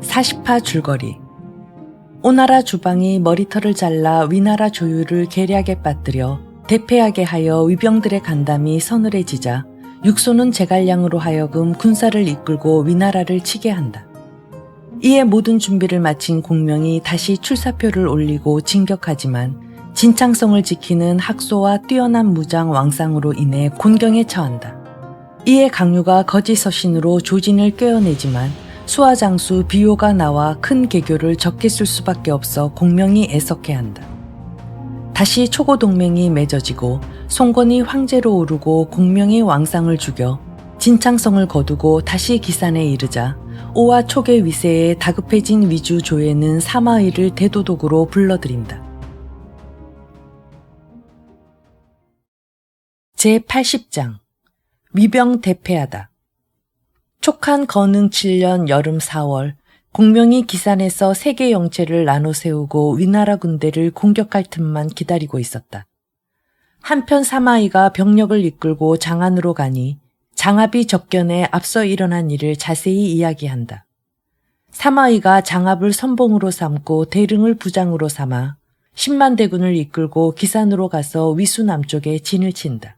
사십파 줄거리. 오나라 주방이 머리털을 잘라 위나라 조유를 계략에 빠뜨려 대패하게 하여 위병들의 간담이 서늘해지자 육소는 제갈량으로 하여금 군사를 이끌고 위나라를 치게 한다. 이에 모든 준비를 마친 공명이 다시 출사표를 올리고 진격하지만 진창성을 지키는 학소와 뛰어난 무장 왕상으로 인해 곤경에 처한다. 이에 강유가 거짓 서신으로 조진을 꿰어내지만 수하장수 비호가 나와 큰 개교를 적게 쓸 수밖에 없어 공명이 애석해한다. 다시 초고동맹이 맺어지고 송건이 황제로 오르고 공명이 왕상을 죽여 진창성을 거두고 다시 기산에 이르자 오와 촉의 위세에 다급해진 위주 조에는 사마의를 대도독으로 불러들인다. 제80장 위병 대패하다. 촉한 건흥 7년 여름 4월 공명이 기산에서 세계 영체를 나눠 세우고 위나라 군대를 공격할 틈만 기다리고 있었다. 한편 사마이가 병력을 이끌고 장안으로 가니 장압이 접견에 앞서 일어난 일을 자세히 이야기한다. 사마이가 장압을 선봉으로 삼고 대릉을 부장으로 삼아 10만 대군을 이끌고 기산으로 가서 위수 남쪽에 진을 친다.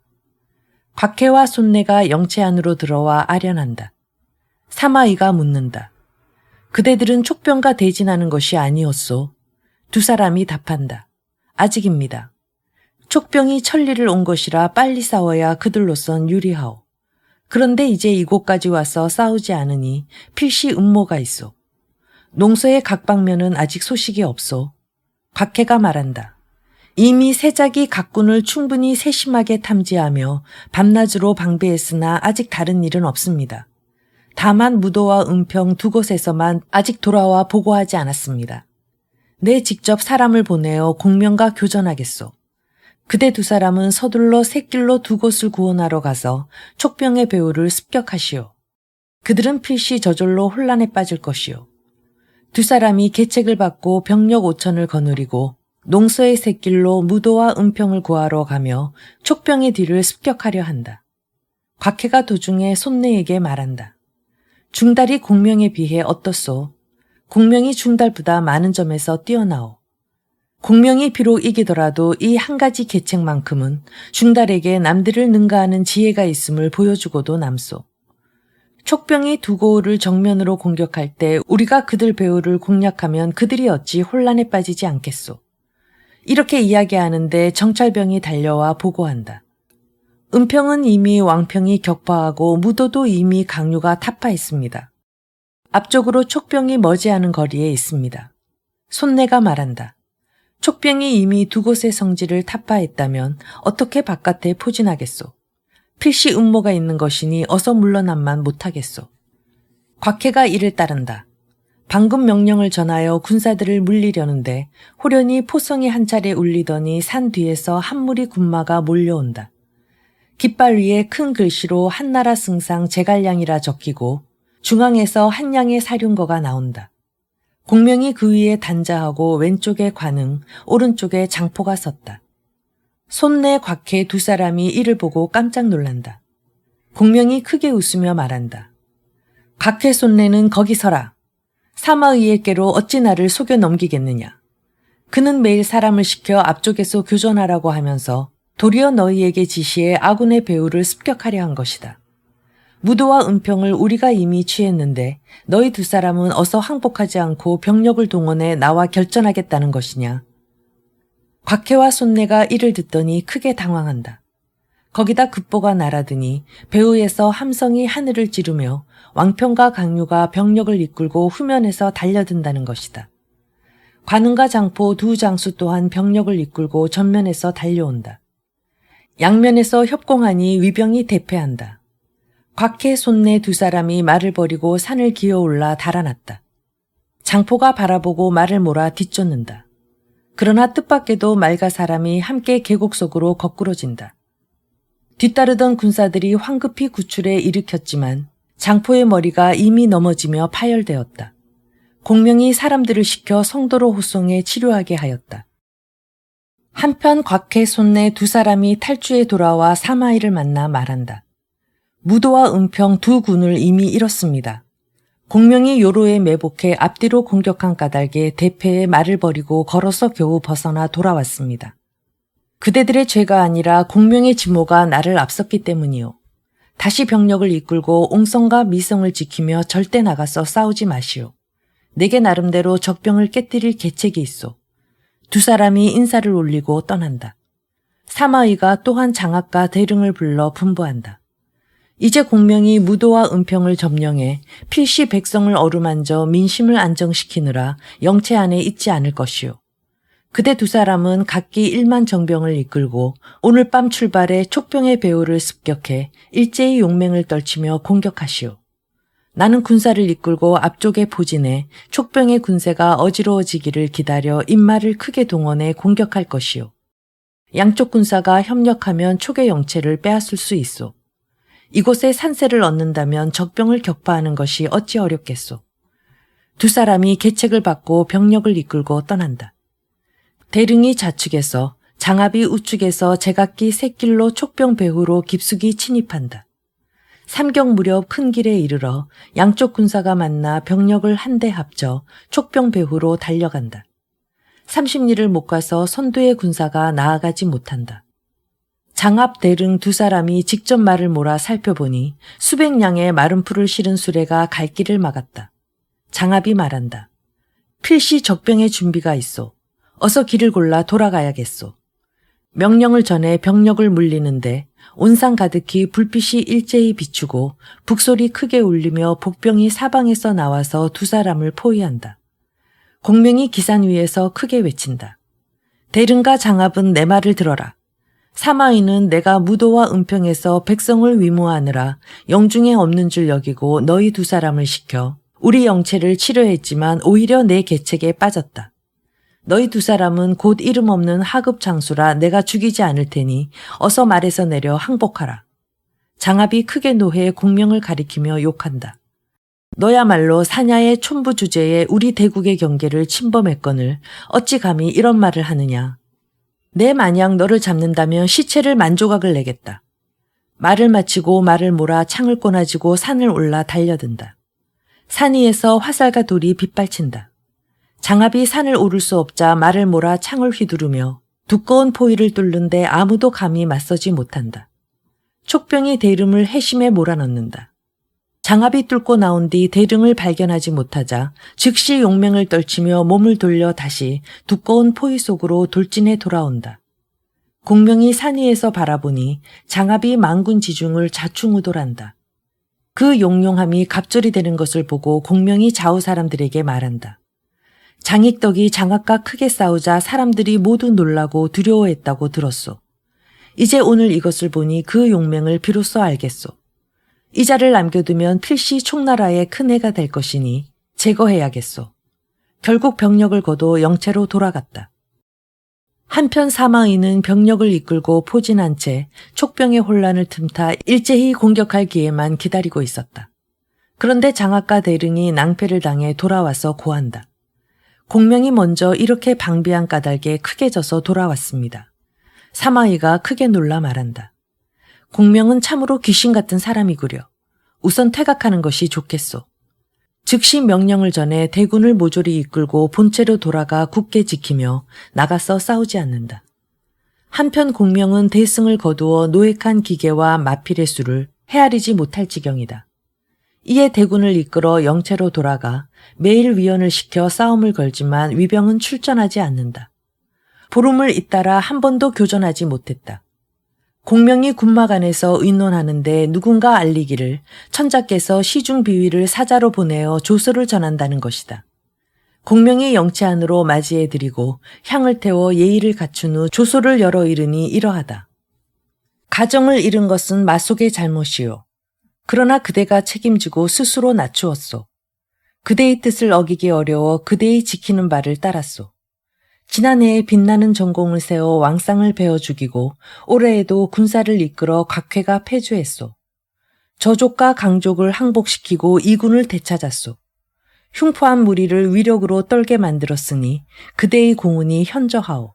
곽해와 손내가 영체 안으로 들어와 아련한다. 사마이가 묻는다. 그대들은 촉병과 대진하는 것이 아니었소? 두 사람이 답한다. 아직입니다. 촉병이 천리를 온 것이라 빨리 싸워야 그들로선 유리하오. 그런데 이제 이곳까지 와서 싸우지 않으니 필시 음모가 있어. 농서의 각 방면은 아직 소식이 없소. 곽해가 말한다. 이미 세작이 각군을 충분히 세심하게 탐지하며 밤낮으로 방비했으나 아직 다른 일은 없습니다. 다만 무도와 은평 두 곳에서만 아직 돌아와 보고하지 않았습니다. 내 직접 사람을 보내어 공명과 교전하겠소. 그대 두 사람은 서둘러 샛길로 두 곳을 구원하러 가서 촉병의 배후를 습격하시오. 그들은 필시 저절로 혼란에 빠질 것이오. 두 사람이 계책을 받고 병력 5천을 거느리고 농서의 샛길로 무도와 은평을 구하러 가며 촉병의 뒤를 습격하려 한다. 곽해가 도중에 손내에게 말한다. 중달이 공명에 비해 어떻소? 공명이 중달보다 많은 점에서 뛰어나오. 공명이 비록 이기더라도 이 한 가지 계책만큼은 중달에게 남들을 능가하는 지혜가 있음을 보여주고도 남소. 촉병이 두고우를 정면으로 공격할 때 우리가 그들 배후를 공략하면 그들이 어찌 혼란에 빠지지 않겠소. 이렇게 이야기하는데 정찰병이 달려와 보고한다. 은평은 이미 왕평이 격파하고 무도도 이미 강유가 타파했습니다. 앞쪽으로 촉병이 머지않은 거리에 있습니다. 손내가 말한다. 촉병이 이미 두 곳의 성지를 타파했다면 어떻게 바깥에 포진하겠소. 필시 음모가 있는 것이니 어서 물러남만 못하겠소. 곽해가 이를 따른다. 방금 명령을 전하여 군사들을 물리려는데 호련히 포성이 한 차례 울리더니 산 뒤에서 한 무리 군마가 몰려온다. 깃발 위에 큰 글씨로 한나라 승상 제갈량이라 적히고 중앙에서 한 양의 사륜거가 나온다. 공명이 그 위에 단자하고 왼쪽에 관흥, 오른쪽에 장포가 섰다. 손내 곽해 두 사람이 이를 보고 깜짝 놀란다. 공명이 크게 웃으며 말한다. 곽해 손내는 거기 서라. 사마의에게로 어찌 나를 속여 넘기겠느냐. 그는 매일 사람을 시켜 앞쪽에서 교전하라고 하면서 도리어 너희에게 지시해 아군의 배후를 습격하려 한 것이다. 무도와 은평을 우리가 이미 취했는데 너희 두 사람은 어서 항복하지 않고 병력을 동원해 나와 결전하겠다는 것이냐. 곽해와 손내가 이를 듣더니 크게 당황한다. 거기다 급보가 날아드니 배후에서 함성이 하늘을 찌르며 왕평과 강유가 병력을 이끌고 후면에서 달려든다는 것이다. 관흥과 장포 두 장수 또한 병력을 이끌고 전면에서 달려온다. 양면에서 협공하니 위병이 대패한다. 곽해 손내 두 사람이 말을 버리고 산을 기어올라 달아났다. 장포가 바라보고 말을 몰아 뒤쫓는다. 그러나 뜻밖에도 말과 사람이 함께 계곡 속으로 거꾸러진다. 뒤따르던 군사들이 황급히 구출해 일으켰지만 장포의 머리가 이미 넘어지며 파열되었다. 공명이 사람들을 시켜 성도로 호송해 치료하게 하였다. 한편 곽해 손내 두 사람이 탈주해 돌아와 사마이를 만나 말한다. 무도와 은평 두 군을 이미 잃었습니다. 공명이 요로에 매복해 앞뒤로 공격한 까닭에 대패에 말을 버리고 걸어서 겨우 벗어나 돌아왔습니다. 그대들의 죄가 아니라 공명의 지모가 나를 앞섰기 때문이요. 다시 병력을 이끌고 옹성과 미성을 지키며 절대 나가서 싸우지 마시오. 내게 나름대로 적병을 깨뜨릴 계책이 있소. 두 사람이 인사를 올리고 떠난다. 사마이가 또한 장압과 대릉을 불러 분부한다. 이제 공명이 무도와 은평을 점령해 필시 백성을 어루만져 민심을 안정시키느라 영체 안에 있지 않을 것이오. 그대 두 사람은 각기 1만 정병을 이끌고 오늘 밤 출발해 촉병의 배후를 습격해 일제히 용맹을 떨치며 공격하시오. 나는 군사를 이끌고 앞쪽에 포진해 촉병의 군세가 어지러워지기를 기다려 인마를 크게 동원해 공격할 것이오. 양쪽 군사가 협력하면 촉의 영체를 빼앗을 수 있소. 이곳에 산세를 얻는다면 적병을 격파하는 것이 어찌 어렵겠소. 두 사람이 계책을 받고 병력을 이끌고 떠난다. 대릉이 좌측에서 장압이 우측에서 제각기 샛길로 촉병 배후로 깊숙이 침입한다. 삼경 무렵 큰 길에 이르러 양쪽 군사가 만나 병력을 한데 합쳐 촉병 배후로 달려간다. 30리를 못 가서 선두의 군사가 나아가지 못한다. 장압 대릉 두 사람이 직접 말을 몰아 살펴보니 수백 량의 마른 풀을 실은 수레가 갈 길을 막았다. 장압이 말한다. 필시 적병의 준비가 있어. 어서 길을 골라 돌아가야겠소. 명령을 전해 병력을 물리는데 온상 가득히 불빛이 일제히 비추고 북소리 크게 울리며 복병이 사방에서 나와서 두 사람을 포위한다. 공명이 기산 위에서 크게 외친다. 대릉과 장압은 내 말을 들어라. 사마이는 내가 무도와 은평에서 백성을 위무하느라 영중에 없는 줄 여기고 너희 두 사람을 시켜 우리 영체를 치료했지만 오히려 내 계책에 빠졌다. 너희 두 사람은 곧 이름 없는 하급 장수라 내가 죽이지 않을 테니 어서 말에서 내려 항복하라. 장압이 크게 노해 공명을 가리키며 욕한다. 너야말로 사냐의 촌부 주제에 우리 대국의 경계를 침범했거늘 어찌 감히 이런 말을 하느냐. 내 마냥 너를 잡는다면 시체를 만조각을 내겠다. 말을 마치고 말을 몰아 창을 꼬나지고 산을 올라 달려든다. 산 위에서 화살과 돌이 빗발친다. 장압이 산을 오를 수 없자 말을 몰아 창을 휘두르며 두꺼운 포위를 뚫는데 아무도 감히 맞서지 못한다. 촉병이 대름을 해심에 몰아넣는다. 장압이 뚫고 나온 뒤 대릉을 발견하지 못하자 즉시 용맹을 떨치며 몸을 돌려 다시 두꺼운 포위 속으로 돌진해 돌아온다. 공명이 산 위에서 바라보니 장압이 만군 지중을 좌충우돌한다. 그 용용함이 갑절이 되는 것을 보고 공명이 좌우 사람들에게 말한다. 장익덕이 장압과 크게 싸우자 사람들이 모두 놀라고 두려워했다고 들었소. 이제 오늘 이것을 보니 그 용맹을 비로소 알겠소. 이 자를 남겨두면 필시 총나라의 큰 해가 될 것이니 제거해야겠소. 결국 병력을 거둬 영체로 돌아갔다. 한편 사마이는 병력을 이끌고 포진한 채 촉병의 혼란을 틈타 일제히 공격할 기회만 기다리고 있었다. 그런데 장압과 대릉이 낭패를 당해 돌아와서 고한다. 공명이 먼저 이렇게 방비한 까닭에 크게 져서 돌아왔습니다. 사마이가 크게 놀라 말한다. 공명은 참으로 귀신 같은 사람이구려. 우선 퇴각하는 것이 좋겠소. 즉시 명령을 전해 대군을 모조리 이끌고 본체로 돌아가 굳게 지키며 나가서 싸우지 않는다. 한편 공명은 대승을 거두어 노획한 기계와 마필의 수를 헤아리지 못할 지경이다. 이에 대군을 이끌어 영체로 돌아가 매일 위원을 시켜 싸움을 걸지만 위병은 출전하지 않는다. 보름을 잇따라 한 번도 교전하지 못했다. 공명이 군막 안에서 의논하는데 누군가 알리기를 천자께서 시중 비위를 사자로 보내어 조서를 전한다는 것이다. 공명이 영체 안으로 맞이해드리고 향을 태워 예의를 갖춘 후 조소를 열어 이르니 이러하다. 가정을 잃은 것은 마속의 잘못이요. 그러나 그대가 책임지고 스스로 낮추었소. 그대의 뜻을 어기기 어려워 그대의 지키는 바를 따랐소. 지난해에 빛나는 전공을 세워 왕상을 베어 죽이고 올해에도 군사를 이끌어 곽회가 패주했소. 저족과 강족을 항복시키고 이군을 되찾았소. 흉포한 무리를 위력으로 떨게 만들었으니 그대의 공훈이 현저하오.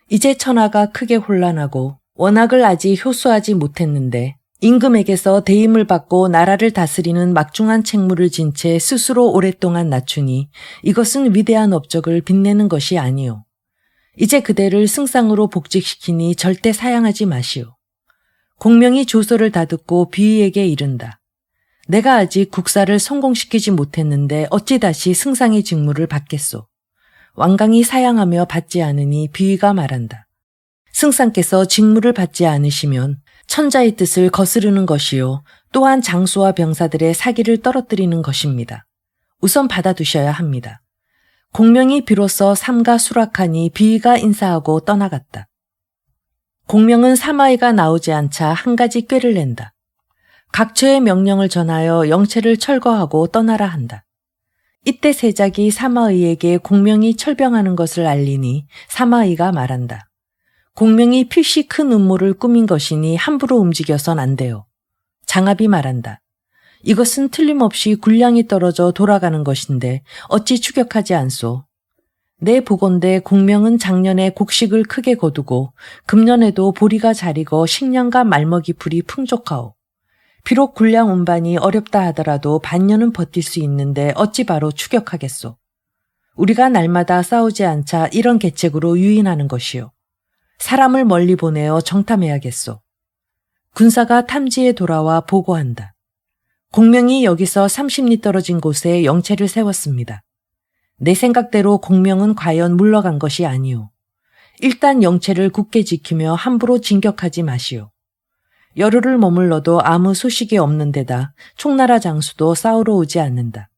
이제 천하가 크게 혼란하고 원학을 아직 효수하지 못했는데 임금에게서 대임을 받고 나라를 다스리는 막중한 책무를 진 채 스스로 오랫동안 낮추니 이것은 위대한 업적을 빛내는 것이 아니오. 이제 그대를 승상으로 복직시키니 절대 사양하지 마시오. 공명이 조서를 다듬고 비위에게 이른다. 내가 아직 국사를 성공시키지 못했는데 어찌 다시 승상의 직무를 받겠소. 왕강이 사양하며 받지 않으니 비위가 말한다. 승상께서 직무를 받지 않으시면 천자의 뜻을 거스르는 것이요. 또한 장수와 병사들의 사기를 떨어뜨리는 것입니다. 우선 받아두셔야 합니다. 공명이 비로소 삼가 수락하니 비위가 인사하고 떠나갔다. 공명은 사마이가 나오지 않자 한 가지 꾀를 낸다. 각처의 명령을 전하여 영체를 철거하고 떠나라 한다. 이때 세작이 사마의에게 공명이 철병하는 것을 알리니 사마의가 말한다. 공명이 필시 큰 음모를 꾸민 것이니 함부로 움직여선 안 돼요. 장압이 말한다. 이것은 틀림없이 군량이 떨어져 돌아가는 것인데 어찌 추격하지 않소. 내 보건대 공명은 작년에 곡식을 크게 거두고 금년에도 보리가 잘 익어 식량과 말먹이 풀이 풍족하오. 비록 군량 운반이 어렵다 하더라도 반년은 버틸 수 있는데 어찌 바로 추격하겠소. 우리가 날마다 싸우지 않자 이런 계책으로 유인하는 것이요. 사람을 멀리 보내어 정탐해야겠소. 군사가 탐지에 돌아와 보고한다. 공명이 여기서 30리 떨어진 곳에 영체를 세웠습니다. 내 생각대로 공명은 과연 물러간 것이 아니오. 일단 영체를 굳게 지키며 함부로 진격하지 마시오. 열흘을 머물러도 아무 소식이 없는 데다 총나라 장수도 싸우러 오지 않는다.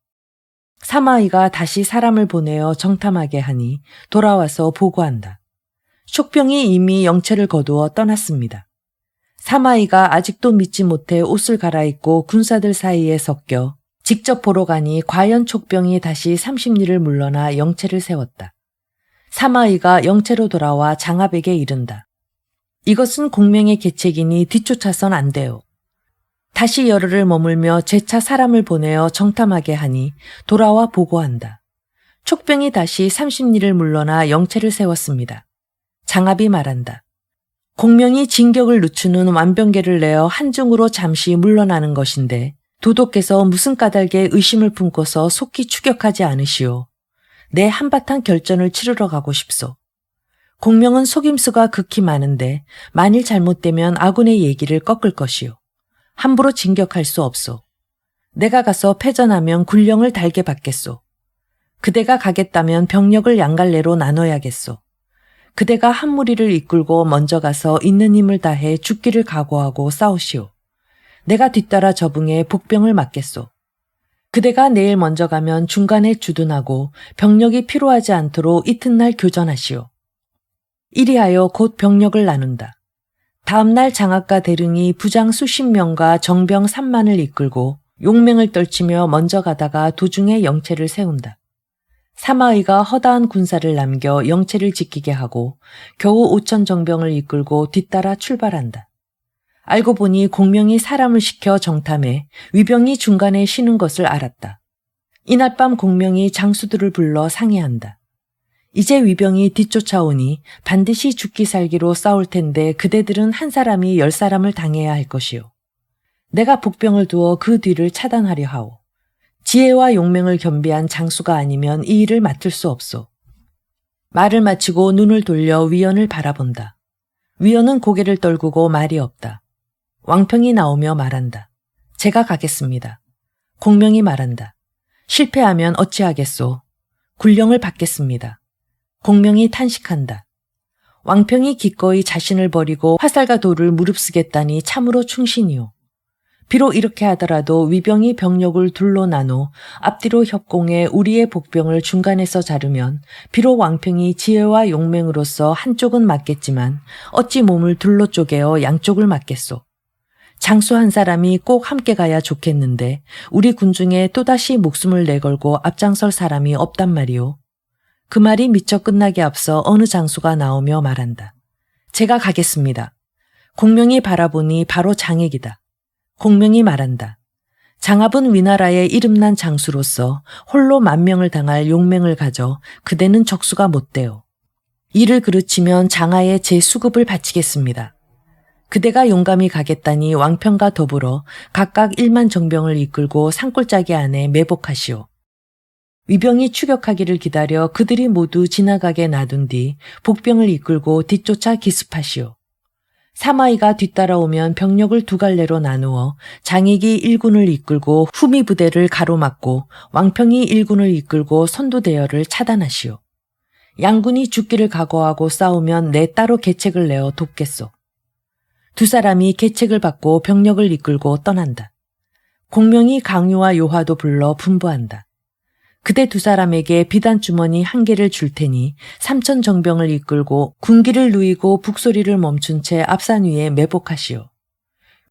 사마이가 다시 사람을 보내어 정탐하게 하니 돌아와서 보고한다. 촉병이 이미 영체를 거두어 떠났습니다. 사마이가 아직도 믿지 못해 옷을 갈아입고 군사들 사이에 섞여 직접 보러 가니 과연 촉병이 다시 30리를 물러나 영체를 세웠다. 사마이가 영체로 돌아와 장압에게 이른다. 이것은 공명의 계책이니 뒤쫓아선 안 돼요. 다시 열흘을 머물며 재차 사람을 보내어 정탐하게 하니 돌아와 보고한다. 촉병이 다시 30리를 물러나 영체를 세웠습니다. 장압이 말한다. 공명이 진격을 늦추는 완병계를 내어 한중으로 잠시 물러나는 것인데 도독께서 무슨 까닭에 의심을 품고서 속히 추격하지 않으시오. 내 한바탕 결전을 치르러 가고 싶소. 공명은 속임수가 극히 많은데 만일 잘못되면 아군의 얘기를 꺾을 것이오. 함부로 진격할 수 없소. 내가 가서 패전하면 군령을 달게 받겠소. 그대가 가겠다면 병력을 양갈래로 나눠야겠소. 그대가 한 무리를 이끌고 먼저 가서 있는 힘을 다해 죽기를 각오하고 싸우시오. 내가 뒤따라 저붕해 복병을 맡겠소. 그대가 내일 먼저 가면 중간에 주둔하고 병력이 필요하지 않도록 이튿날 교전하시오. 이리하여 곧 병력을 나눈다. 다음날 장학과 대릉이 부장 수십 명과 정병 3만을 이끌고 용맹을 떨치며 먼저 가다가 도중에 영체를 세운다. 사마의가 허다한 군사를 남겨 영체를 지키게 하고 겨우 5천 정병을 이끌고 뒤따라 출발한다. 알고 보니 공명이 사람을 시켜 정탐해 위병이 중간에 쉬는 것을 알았다. 이날 밤 공명이 장수들을 불러 상의한다. 이제 위병이 뒤쫓아오니 반드시 죽기 살기로 싸울 텐데 그대들은 한 사람이 10사람을 당해야 할 것이오. 내가 복병을 두어 그 뒤를 차단하려 하오. 지혜와 용맹을 겸비한 장수가 아니면 이 일을 맡을 수 없소. 말을 마치고 눈을 돌려 위원을 바라본다. 위원은 고개를 떨구고 말이 없다. 왕평이 나오며 말한다. 제가 가겠습니다. 공명이 말한다. 실패하면 어찌하겠소. 군령을 받겠습니다. 공명이 탄식한다. 왕평이 기꺼이 자신을 버리고 화살과 돌을 무릅쓰겠다니 참으로 충신이오. 비록 이렇게 하더라도 위병이 병력을 둘로 나눠 앞뒤로 협공해 우리의 복병을 중간에서 자르면 비록 왕평이 지혜와 용맹으로서 한쪽은 맞겠지만 어찌 몸을 둘로 쪼개어 양쪽을 맞겠소. 장수 한 사람이 꼭 함께 가야 좋겠는데 우리 군중에 또다시 목숨을 내걸고 앞장설 사람이 없단 말이오. 그 말이 미처 끝나기 앞서 어느 장수가 나오며 말한다. 제가 가겠습니다. 공명이 바라보니 바로 장액이다. 공명이 말한다. 장압은 위나라의 이름난 장수로서 홀로 만명을 당할 용맹을 가져 그대는 적수가 못 돼요. 이를 그르치면 장하에 제 수급을 바치겠습니다. 그대가 용감히 가겠다니 왕편과 더불어 각각 1만 정병을 이끌고 산골짜기 안에 매복하시오. 위병이 추격하기를 기다려 그들이 모두 지나가게 놔둔 뒤 복병을 이끌고 뒤쫓아 기습하시오. 사마이가 뒤따라오면 병력을 두 갈래로 나누어 장익이 1군을 이끌고 후미 부대를 가로막고 왕평이 1군을 이끌고 선두대열을 차단하시오. 양군이 죽기를 각오하고 싸우면 내 따로 계책을 내어 돕겠소. 두 사람이 계책을 받고 병력을 이끌고 떠난다. 공명이 강유와 요하도 불러 분부한다. 그대 두 사람에게 비단 주머니 1개를 줄 테니 3천 정병을 이끌고 군기를 누이고 북소리를 멈춘 채 앞산 위에 매복하시오.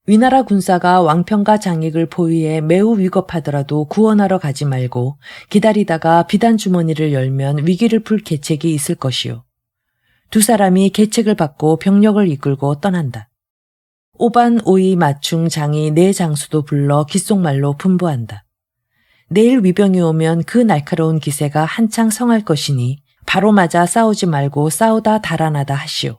위나라 군사가 왕평과 장익을 포위해 매우 위급하더라도 구원하러 가지 말고 기다리다가 비단 주머니를 열면 위기를 풀 계책이 있을 것이오. 두 사람이 계책을 받고 병력을 이끌고 떠난다. 오반, 오이, 마충, 장이 네 장수도 불러 귓속말로 분부한다. 내일 위병이 오면 그 날카로운 기세가 한창 성할 것이니 바로 맞아 싸우지 말고 싸우다 달아나다 하시오.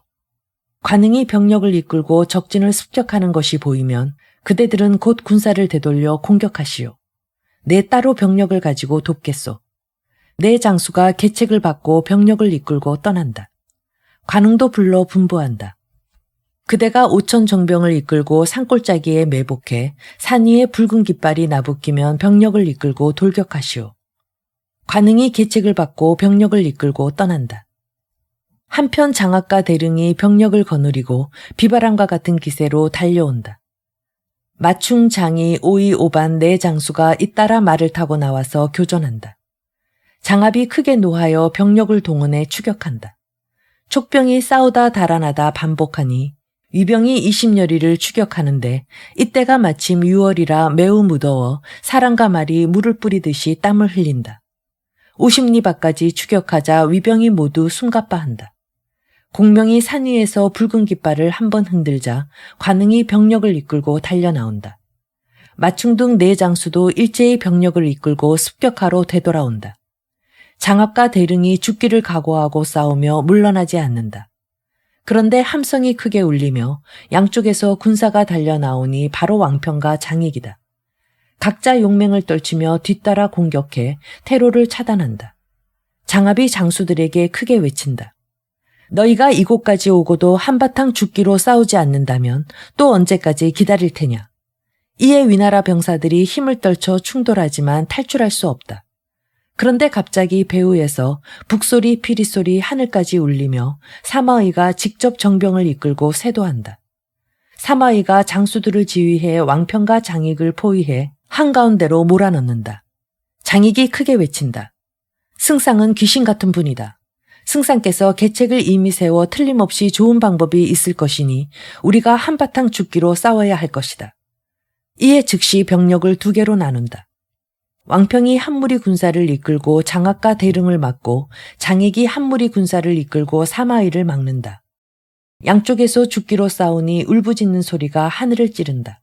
관응이 병력을 이끌고 적진을 습격하는 것이 보이면 그대들은 곧 군사를 되돌려 공격하시오. 내 따로 병력을 가지고 돕겠소. 내 장수가 계책을 받고 병력을 이끌고 떠난다. 관응도 불러 분부한다. 그대가 5천 정병을 이끌고 산골짜기에 매복해 산 위에 붉은 깃발이 나부끼면 병력을 이끌고 돌격하시오. 관응이 계책을 받고 병력을 이끌고 떠난다. 한편 장학과 대릉이 병력을 거느리고 비바람과 같은 기세로 달려온다. 마충, 장이, 오이, 오반 네 장수가 잇따라 말을 타고 나와서 교전한다. 장합이 크게 노하여 병력을 동원해 추격한다. 촉병이 싸우다 달아나다 반복하니 위병이 20여리를 추격하는데 이때가 마침 6월이라 매우 무더워 사람과 말이 물을 뿌리듯이 땀을 흘린다. 50리 밖까지 추격하자 위병이 모두 숨가빠한다. 공명이 산 위에서 붉은 깃발을 한번 흔들자 관응이 병력을 이끌고 달려나온다. 마충 등 네 장수도 일제히 병력을 이끌고 습격하러 되돌아온다. 장합과 대릉이 죽기를 각오하고 싸우며 물러나지 않는다. 그런데 함성이 크게 울리며 양쪽에서 군사가 달려나오니 바로 왕평과 장익이다. 각자 용맹을 떨치며 뒤따라 공격해 퇴로를 차단한다. 장합이 장수들에게 크게 외친다. 너희가 이곳까지 오고도 한바탕 죽기로 싸우지 않는다면 또 언제까지 기다릴 테냐. 이에 위나라 병사들이 힘을 떨쳐 충돌하지만 탈출할 수 없다. 그런데 갑자기 배후에서 북소리, 피리소리, 하늘까지 울리며 사마의가 직접 정병을 이끌고 세도한다. 사마의가 장수들을 지휘해 왕평과 장익을 포위해 한가운데로 몰아넣는다. 장익이 크게 외친다. 승상은 귀신 같은 분이다. 승상께서 계책을 이미 세워 틀림없이 좋은 방법이 있을 것이니 우리가 한바탕 죽기로 싸워야 할 것이다. 이에 즉시 병력을 2개로 나눈다. 왕평이 한 무리 군사를 이끌고 장학과 대릉을 막고 장익이 한 무리 군사를 이끌고 사마의를 막는다. 양쪽에서 죽기로 싸우니 울부짖는 소리가 하늘을 찌른다.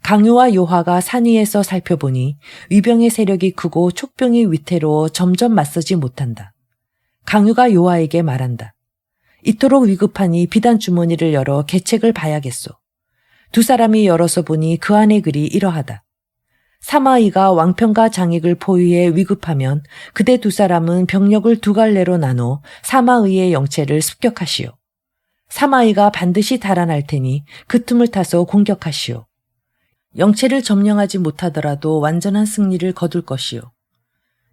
강유와 요하가 산 위에서 살펴보니 위병의 세력이 크고 촉병이 위태로워 점점 맞서지 못한다. 강유가 요하에게 말한다. 이토록 위급하니 비단 주머니를 열어 계책을 봐야겠소. 두 사람이 열어서 보니 그 안의 글이 이러하다. 사마의가 왕평과 장익을 포위해 위급하면 그대 두 사람은 병력을 2갈래로 나눠 사마의의 영체를 습격하시오. 사마의가 반드시 달아날 테니 그 틈을 타서 공격하시오. 영체를 점령하지 못하더라도 완전한 승리를 거둘 것이오.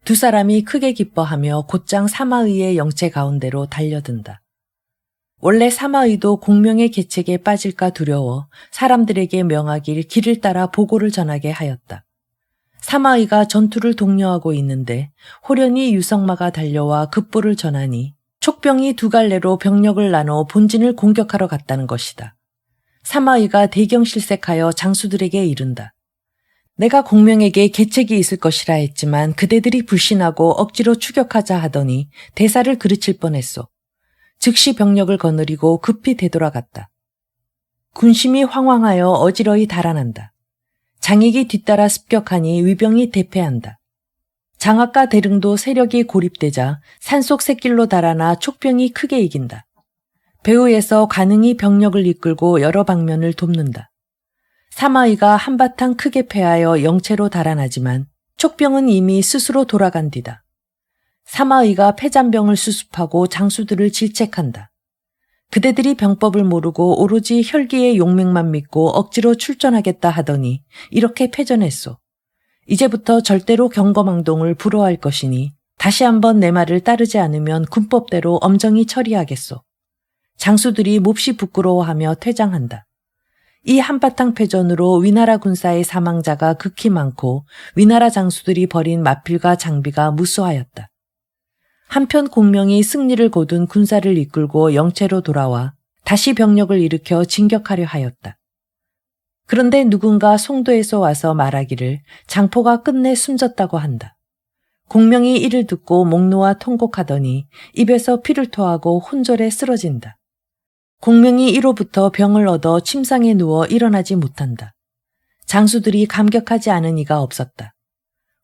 두 사람이 크게 기뻐하며 곧장 사마의의 영체 가운데로 달려든다. 원래 사마의도 공명의 계책에 빠질까 두려워 사람들에게 명하길 길을 따라 보고를 전하게 하였다. 사마의가 전투를 독려하고 있는데 호련히 유성마가 달려와 급보를 전하니 촉병이 2갈래로 병력을 나눠 본진을 공격하러 갔다는 것이다. 사마의가 대경실색하여 장수들에게 이른다. 내가 공명에게 계책이 있을 것이라 했지만 그대들이 불신하고 억지로 추격하자 하더니 대사를 그르칠 뻔했소. 즉시 병력을 거느리고 급히 되돌아갔다. 군심이 황황하여 어지러이 달아난다. 장익이 뒤따라 습격하니 위병이 대패한다. 장악과 대릉도 세력이 고립되자 산속 샛길로 달아나 촉병이 크게 이긴다. 배후에서 관응이 병력을 이끌고 여러 방면을 돕는다. 사마의가 한바탕 크게 패하여 영체로 달아나지만 촉병은 이미 스스로 돌아간 뒤다. 사마의가 패잔병을 수습하고 장수들을 질책한다. 그대들이 병법을 모르고 오로지 혈기의 용맹만 믿고 억지로 출전하겠다 하더니 이렇게 패전했소. 이제부터 절대로 경거망동을 불허할 것이니 다시 한번 내 말을 따르지 않으면 군법대로 엄정히 처리하겠소. 장수들이 몹시 부끄러워하며 퇴장한다. 이 한바탕 패전으로 위나라 군사의 사망자가 극히 많고 위나라 장수들이 벌인 마필과 장비가 무수하였다. 한편 공명이 승리를 거둔 군사를 이끌고 영체로 돌아와 다시 병력을 일으켜 진격하려 하였다. 그런데 누군가 송도에서 와서 말하기를 장포가 끝내 숨졌다고 한다. 공명이 이를 듣고 목 놓아 통곡하더니 입에서 피를 토하고 혼절에 쓰러진다. 공명이 이로부터 병을 얻어 침상에 누워 일어나지 못한다. 장수들이 감격하지 않은 이가 없었다.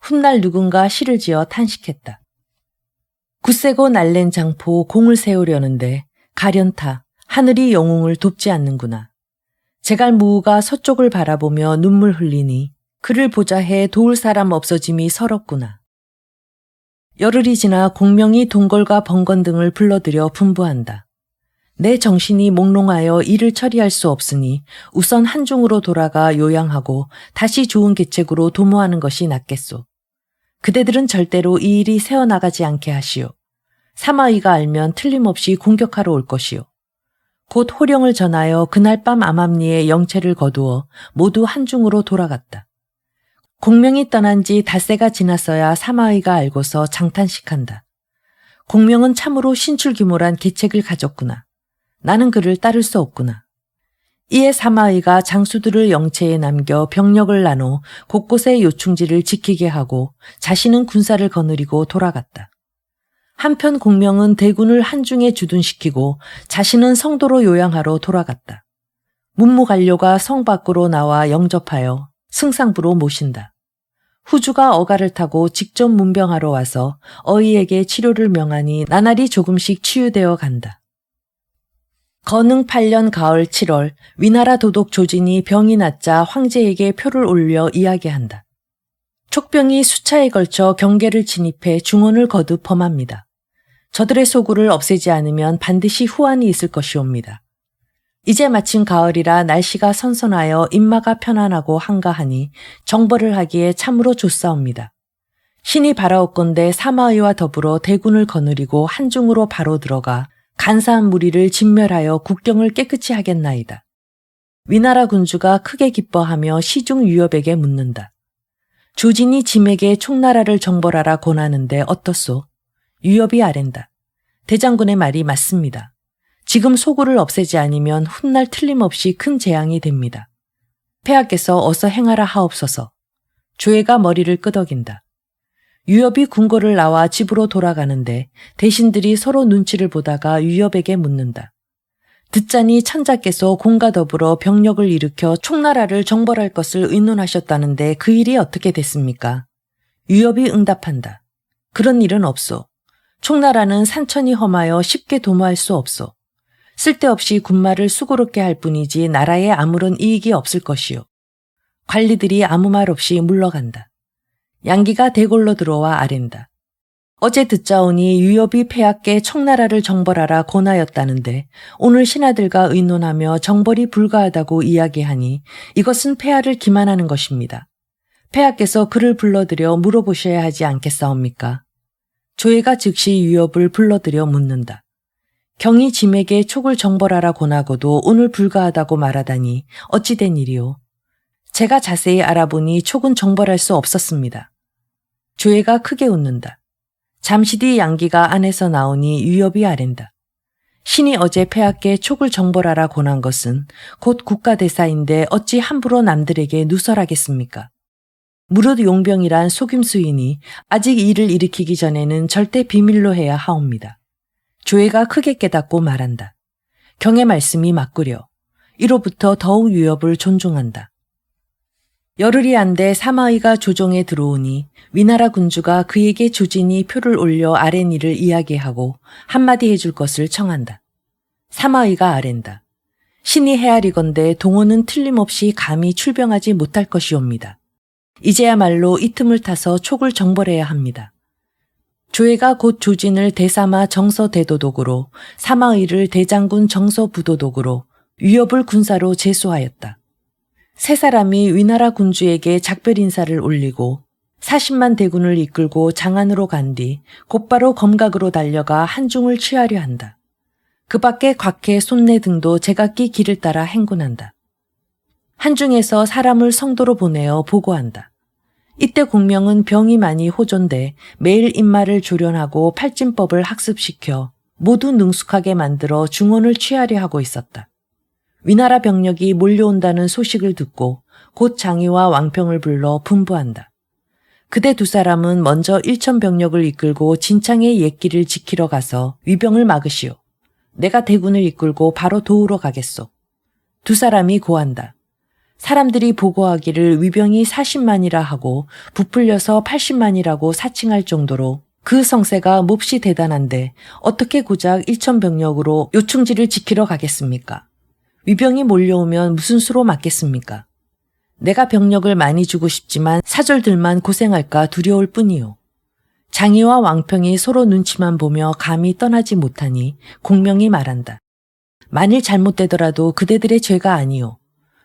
훗날 누군가 시를 지어 탄식했다. 굳세고 날랜 장포 공을 세우려는데 가련타 하늘이 영웅을 돕지 않는구나. 제갈무우가 서쪽을 바라보며 눈물 흘리니 그를 보자 해 도울 사람 없어짐이 서럽구나. 열흘이 지나 공명이 동걸과 번건 등을 불러들여 분부한다. 내 정신이 몽롱하여 일을 처리할 수 없으니 우선 한중으로 돌아가 요양하고 다시 좋은 계책으로 도모하는 것이 낫겠소. 그대들은 절대로 이 일이 새어나가지 않게 하시오. 사마의가 알면 틀림없이 공격하러 올 것이오. 곧 호령을 전하여 그날 밤 암암리에 영체를 거두어 모두 한중으로 돌아갔다. 공명이 떠난 지 닷새가 지났어야 사마의가 알고서 장탄식한다. 공명은 참으로 신출귀몰한 계책을 가졌구나. 나는 그를 따를 수 없구나. 이에 사마의가 장수들을 영체에 남겨 병력을 나눠 곳곳의 요충지를 지키게 하고 자신은 군사를 거느리고 돌아갔다. 한편 공명은 대군을 한중에 주둔시키고 자신은 성도로 요양하러 돌아갔다. 문무관료가 성 밖으로 나와 영접하여 승상부로 모신다. 후주가 어가를 타고 직접 문병하러 와서 어이에게 치료를 명하니 나날이 조금씩 치유되어 간다. 건흥 8년 가을 7월 위나라 도독 조진이 병이 낫자 황제에게 표를 올려 이야기한다. 촉병이 수차에 걸쳐 경계를 진입해 중원을 거듭 범합니다. 저들의 소굴을 없애지 않으면 반드시 후환이 있을 것이옵니다. 이제 마침 가을이라 날씨가 선선하여 인마가 편안하고 한가하니 정벌을 하기에 참으로 좋사옵니다. 신이 바라옵건대 사마의와 더불어 대군을 거느리고 한중으로 바로 들어가 간사한 무리를 진멸하여 국경을 깨끗이 하겠나이다. 위나라 군주가 크게 기뻐하며 시중 유엽에게 묻는다. 조진이 짐에게 총나라를 정벌하라 권하는데 어떻소? 유엽이 아랜다. 대장군의 말이 맞습니다. 지금 소굴을 없애지 않으면 훗날 틀림없이 큰 재앙이 됩니다. 폐하께서 어서 행하라 하옵소서. 조회가 머리를 끄덕인다. 유엽이 궁궐을 나와 집으로 돌아가는데 대신들이 서로 눈치를 보다가 유엽에게 묻는다. 듣자니 천자께서 공과 더불어 병력을 일으켜 총나라를 정벌할 것을 의논하셨다는데 그 일이 어떻게 됐습니까? 유엽이 응답한다. 그런 일은 없소. 총나라는 산천이 험하여 쉽게 도모할 수 없소. 쓸데없이 군마를 수고롭게 할 뿐이지 나라에 아무런 이익이 없을 것이요. 관리들이 아무 말 없이 물러간다. 양기가 대궐로 들어와 아랜다. 어제 듣자오니 유엽이 폐하께 청나라를 정벌하라 권하였다는데 오늘 신하들과 의논하며 정벌이 불가하다고 이야기하니 이것은 폐하를 기만하는 것입니다. 폐하께서 그를 불러들여 물어보셔야 하지 않겠사옵니까? 조회가 즉시 유엽을 불러들여 묻는다. 경이 짐에게 촉을 정벌하라 권하고도 오늘 불가하다고 말하다니 어찌 된 일이오? 제가 자세히 알아보니 촉은 정벌할 수 없었습니다. 조회가 크게 웃는다. 잠시 뒤 양기가 안에서 나오니 유엽이 아랜다. 신이 어제 폐하께 촉을 정벌하라 권한 것은 곧 국가대사인데 어찌 함부로 남들에게 누설하겠습니까? 무릇 용병이란 속임수이니 아직 일을 일으키기 전에는 절대 비밀로 해야 하옵니다. 조회가 크게 깨닫고 말한다. 경의 말씀이 맞구려. 이로부터 더욱 유엽을 존중한다. 열흘이 안 돼 사마의가 조정에 들어오니 위나라 군주가 그에게 조진이 표를 올려 아랜 일을 이야기하고 한마디 해줄 것을 청한다. 사마의가 아랜다. 신이 헤아리건대 동호는 틀림없이 감히 출병하지 못할 것이옵니다. 이제야말로 이 틈을 타서 촉을 정벌해야 합니다. 조회가 곧 조진을 대사마 정서대도독으로, 사마의를 대장군 정서부도독으로, 위협을 군사로 제수하였다. 세 사람이 위나라 군주에게 작별 인사를 올리고 40만 대군을 이끌고 장안으로 간 뒤 곧바로 검각으로 달려가 한중을 취하려 한다. 그 밖에 곽해, 손내 등도 제각기 길을 따라 행군한다. 한중에서 사람을 성도로 보내어 보고한다. 이때 공명은 병이 많이 호전돼 매일 인마를 조련하고 팔진법을 학습시켜 모두 능숙하게 만들어 중원을 취하려 하고 있었다. 위나라 병력이 몰려온다는 소식을 듣고 곧 장의와 왕평을 불러 분부한다. 그대 두 사람은 먼저 1천 병력을 이끌고 진창의 옛길을 지키러 가서 위병을 막으시오. 내가 대군을 이끌고 바로 도우러 가겠소. 두 사람이 고한다. 사람들이 보고하기를 위병이 40만이라 하고 부풀려서 80만이라고 사칭할 정도로 그 성세가 몹시 대단한데 어떻게 고작 1천 병력으로 요충지를 지키러 가겠습니까? 위병이 몰려오면 무슨 수로 맞겠습니까? 내가 병력을 많이 주고 싶지만 사절들만 고생할까 두려울 뿐이요. 장의와 왕평이 서로 눈치만 보며 감히 떠나지 못하니 공명이 말한다. 만일 잘못되더라도 그대들의 죄가 아니오.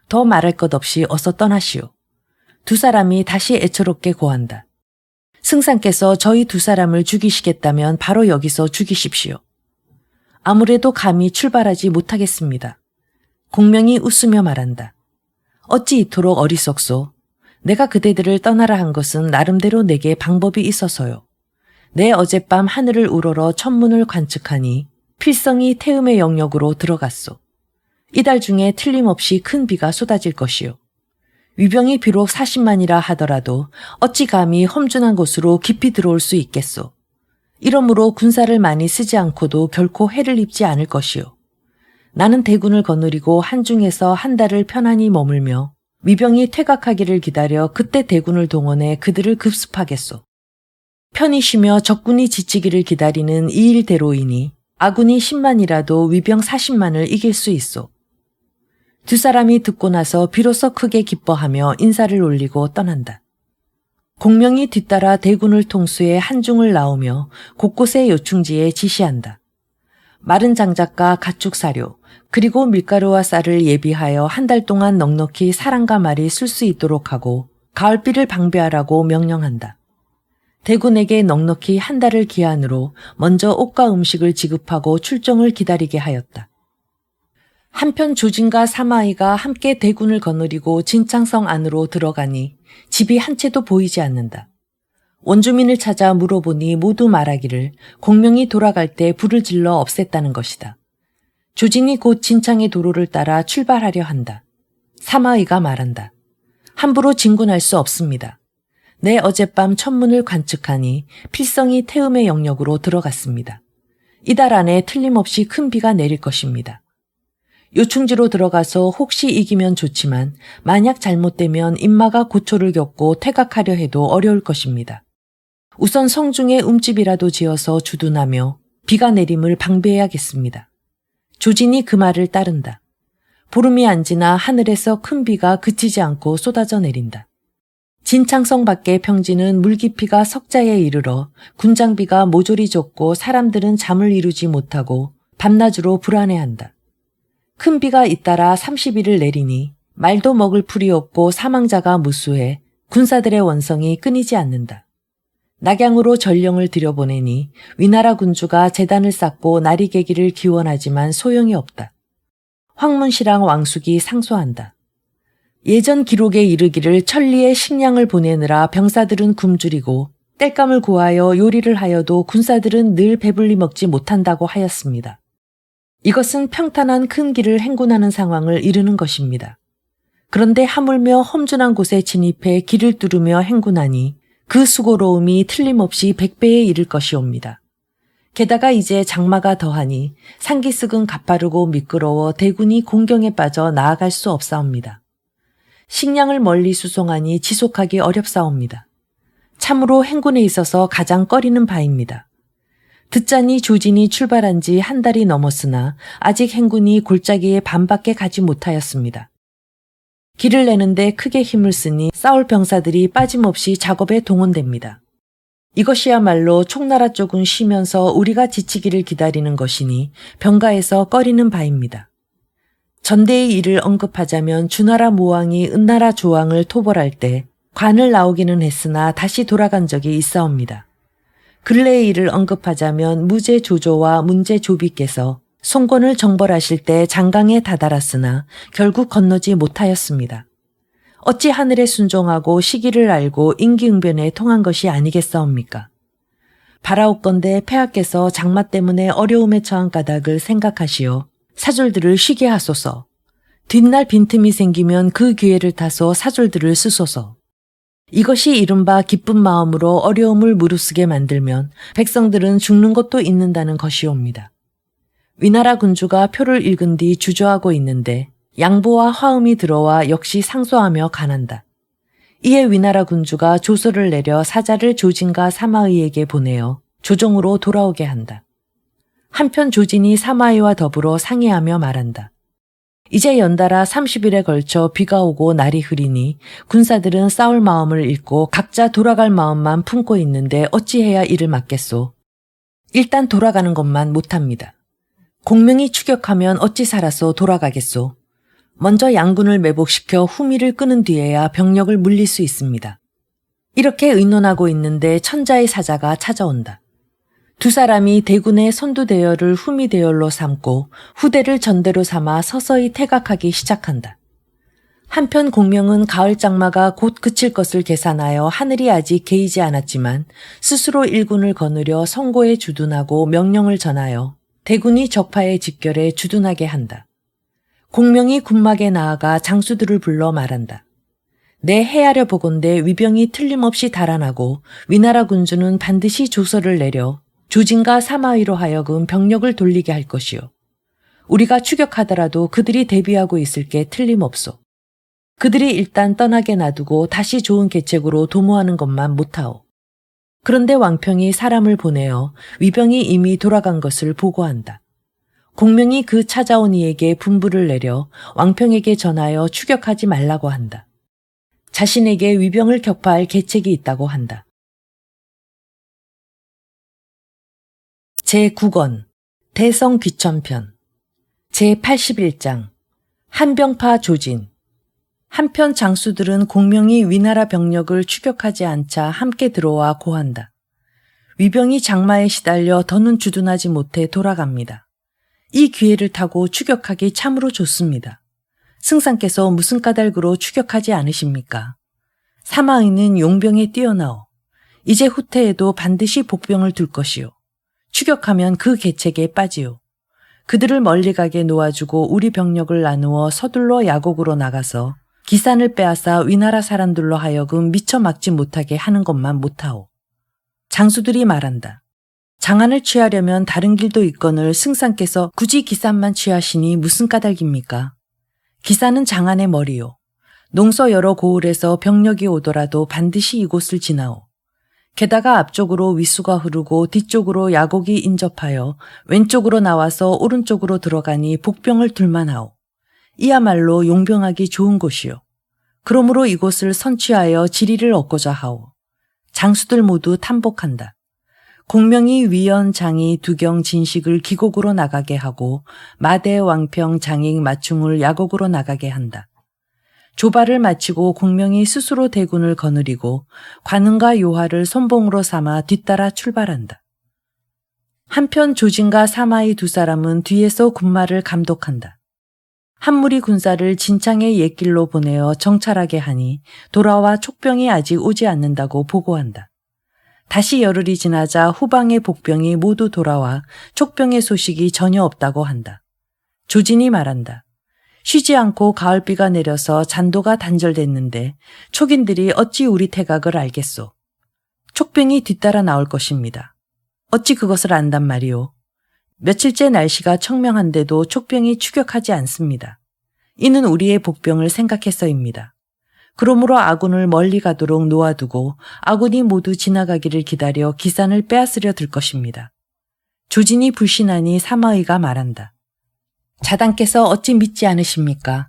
더 말할 것 없이 어서 떠나시오. 두 사람이 다시 애처롭게 고한다. 승상께서 저희 두 사람을 죽이시겠다면 바로 여기서 죽이십시오. 아무래도 감히 출발하지 못하겠습니다. 공명이 웃으며 말한다. 어찌 이토록 어리석소? 내가 그대들을 떠나라 한 것은 나름대로 내게 방법이 있어서요. 내 어젯밤 하늘을 우러러 천문을 관측하니 필성이 태음의 영역으로 들어갔소. 이달 중에 틀림없이 큰 비가 쏟아질 것이요. 위병이 비록 40만이라 하더라도 어찌 감히 험준한 곳으로 깊이 들어올 수 있겠소. 이러므로 군사를 많이 쓰지 않고도 결코 해를 입지 않을 것이요. 나는 대군을 거느리고 한중에서 한 달을 편안히 머물며 위병이 퇴각하기를 기다려 그때 대군을 동원해 그들을 급습하겠소. 편히 쉬며 적군이 지치기를 기다리는 이 일대로이니 아군이 10만이라도 위병 40만을 이길 수 있소. 두 사람이 듣고 나서 비로소 크게 기뻐하며 인사를 올리고 떠난다. 공명이 뒤따라 대군을 통수해 한중을 나오며 곳곳의 요충지에 지시한다. 마른 장작과 가축 사료, 그리고 밀가루와 쌀을 예비하여 한 달 동안 넉넉히 사람과 말이 쓸 수 있도록 하고 가을비를 방비하라고 명령한다. 대군에게 넉넉히 한 달을 기한으로 먼저 옷과 음식을 지급하고 출정을 기다리게 하였다. 한편 조진과 사마이가 함께 대군을 거느리고 진창성 안으로 들어가니 집이 한 채도 보이지 않는다. 원주민을 찾아 물어보니 모두 말하기를 공명이 돌아갈 때 불을 질러 없앴다는 것이다. 조진이 곧 진창의 도로를 따라 출발하려 한다. 사마이가 말한다. 함부로 진군할 수 없습니다. 내 어젯밤 천문을 관측하니 필성이 태음의 영역으로 들어갔습니다. 이달 안에 틀림없이 큰 비가 내릴 것입니다. 요충지로 들어가서 혹시 이기면 좋지만 만약 잘못되면 인마가 고초를 겪고 퇴각하려 해도 어려울 것입니다. 우선 성중에 움집이라도 지어서 주둔하며 비가 내림을 방비해야겠습니다. 조진이 그 말을 따른다. 보름이 안 지나 하늘에서 큰 비가 그치지 않고 쏟아져 내린다. 진창성 밖의 평지는 물깊이가 석자에 이르러 군장비가 모조리 젖고 사람들은 잠을 이루지 못하고 밤낮으로 불안해한다. 큰 비가 잇따라 30일을 내리니 말도 먹을 풀이 없고 사망자가 무수해 군사들의 원성이 끊이지 않는다. 낙양으로 전령을 들여보내니 위나라 군주가 제단을 쌓고 나리개기를 기원하지만 소용이 없다. 황문시랑 왕숙이 상소한다. 예전 기록에 이르기를 천리에 식량을 보내느라 병사들은 굶주리고 땔감을 구하여 요리를 하여도 군사들은 늘 배불리 먹지 못한다고 하였습니다. 이것은 평탄한 큰 길을 행군하는 상황을 이르는 것입니다. 그런데 하물며 험준한 곳에 진입해 길을 뚫으며 행군하니 그 수고로움이 틀림없이 100배에 이를 것이옵니다. 게다가 이제 장마가 더하니 산기슭은 가파르고 미끄러워 대군이 공경에 빠져 나아갈 수 없사옵니다. 식량을 멀리 수송하니 지속하기 어렵사옵니다. 참으로 행군에 있어서 가장 꺼리는 바입니다. 듣자니 조진이 출발한 지 한 달이 넘었으나 아직 행군이 골짜기에 반밖에 가지 못하였습니다. 길을 내는데 크게 힘을 쓰니 싸울 병사들이 빠짐없이 작업에 동원됩니다. 이것이야말로 총나라 쪽은 쉬면서 우리가 지치기를 기다리는 것이니 병가에서 꺼리는 바입니다. 전대의 일을 언급하자면 주나라 모왕이 은나라 조왕을 토벌할 때 관을 나오기는 했으나 다시 돌아간 적이 있사옵니다. 근래의 일을 언급하자면 무제 조조와 문제 조비께서 송권을 정벌하실 때 장강에 다다랐으나 결국 건너지 못하였습니다. 어찌 하늘에 순종하고 시기를 알고 임기응변에 통한 것이 아니겠사옵니까? 바라옵건대 폐하께서 장마 때문에 어려움에 처한 까닭을 생각하시어 사졸들을 쉬게 하소서. 뒷날 빈틈이 생기면 그 기회를 타서 사졸들을 쓰소서. 이것이 이른바 기쁜 마음으로 어려움을 무릅쓰게 만들면 백성들은 죽는 것도 있는다는 것이옵니다. 위나라 군주가 표를 읽은 뒤 주저하고 있는데 양보와 화음이 들어와 역시 상소하며 간한다. 이에 위나라 군주가 조서를 내려 사자를 조진과 사마의에게 보내어 조정으로 돌아오게 한다. 한편 조진이 사마의와 더불어 상의하며 말한다. 이제 연달아 30일에 걸쳐 비가 오고 날이 흐리니 군사들은 싸울 마음을 잃고 각자 돌아갈 마음만 품고 있는데 어찌해야 이를 막겠소. 일단 돌아가는 것만 못합니다. 공명이 추격하면 어찌 살아서 돌아가겠소. 먼저 양군을 매복시켜 후미를 끄는 뒤에야 병력을 물릴 수 있습니다. 이렇게 의논하고 있는데 천자의 사자가 찾아온다. 두 사람이 대군의 선두대열을 후미대열로 삼고 후대를 전대로 삼아 서서히 퇴각하기 시작한다. 한편 공명은 가을 장마가 곧 그칠 것을 계산하여 하늘이 아직 개이지 않았지만 스스로 일군을 거느려 성고에 주둔하고 명령을 전하여 대군이 적파에 직결해 주둔하게 한다. 공명이 군막에 나아가 장수들을 불러 말한다. 내 헤아려 보건대 위병이 틀림없이 달아나고 위나라 군주는 반드시 조서를 내려 조진과 사마의로 하여금 병력을 돌리게 할 것이요. 우리가 추격하더라도 그들이 대비하고 있을 게 틀림없소. 그들이 일단 떠나게 놔두고 다시 좋은 계책으로 도모하는 것만 못하오. 그런데 왕평이 사람을 보내어 위병이 이미 돌아간 것을 보고한다. 공명이 그 찾아온 이에게 분부를 내려 왕평에게 전하여 추격하지 말라고 한다. 자신에게 위병을 격파할 계책이 있다고 한다. 제9권 대성귀천편 제81장 한병파 조진. 한편 장수들은 공명이 위나라 병력을 추격하지 않자 함께 들어와 고한다. 위병이 장마에 시달려 더는 주둔하지 못해 돌아갑니다. 이 기회를 타고 추격하기 참으로 좋습니다. 승상께서 무슨 까닭으로 추격하지 않으십니까? 사마의는 용병에 뛰어나오. 이제 후퇴에도 반드시 복병을 둘 것이오. 추격하면 그 계책에 빠지오. 그들을 멀리 가게 놓아주고 우리 병력을 나누어 서둘러 야곡으로 나가서 기산을 빼앗아 위나라 사람들로 하여금 미처 막지 못하게 하는 것만 못하오. 장수들이 말한다. 장안을 취하려면 다른 길도 있거늘 승상께서 굳이 기산만 취하시니 무슨 까닭입니까? 기산은 장안의 머리요. 농서 여러 고을에서 병력이 오더라도 반드시 이곳을 지나오. 게다가 앞쪽으로 위수가 흐르고 뒤쪽으로 야곡이 인접하여 왼쪽으로 나와서 오른쪽으로 들어가니 복병을 둘만하오. 이야말로 용병하기 좋은 곳이요. 그러므로 이곳을 선취하여 지리를 얻고자 하오. 장수들 모두 탐복한다. 공명이 위연, 장이, 두경, 진식을 기곡으로 나가게 하고 마대, 왕평, 장익, 마충을 야곡으로 나가게 한다. 조발을 마치고 공명이 스스로 대군을 거느리고 관음과 요하를 선봉으로 삼아 뒤따라 출발한다. 한편 조진과 사마의 두 사람은 뒤에서 군마를 감독한다. 한무리 군사를 진창의 옛길로 보내어 정찰하게 하니 돌아와 촉병이 아직 오지 않는다고 보고한다. 다시 열흘이 지나자 후방의 복병이 모두 돌아와 촉병의 소식이 전혀 없다고 한다. 조진이 말한다. 쉬지 않고 가을비가 내려서 잔도가 단절됐는데 촉인들이 어찌 우리 태각을 알겠소. 촉병이 뒤따라 나올 것입니다. 어찌 그것을 안단 말이오. 며칠째 날씨가 청명한데도 촉병이 추격하지 않습니다. 이는 우리의 복병을 생각해서입니다. 그러므로 아군을 멀리 가도록 놓아두고 아군이 모두 지나가기를 기다려 기산을 빼앗으려 들 것입니다. 조진이 불신하니 사마의가 말한다. 자단께서 어찌 믿지 않으십니까?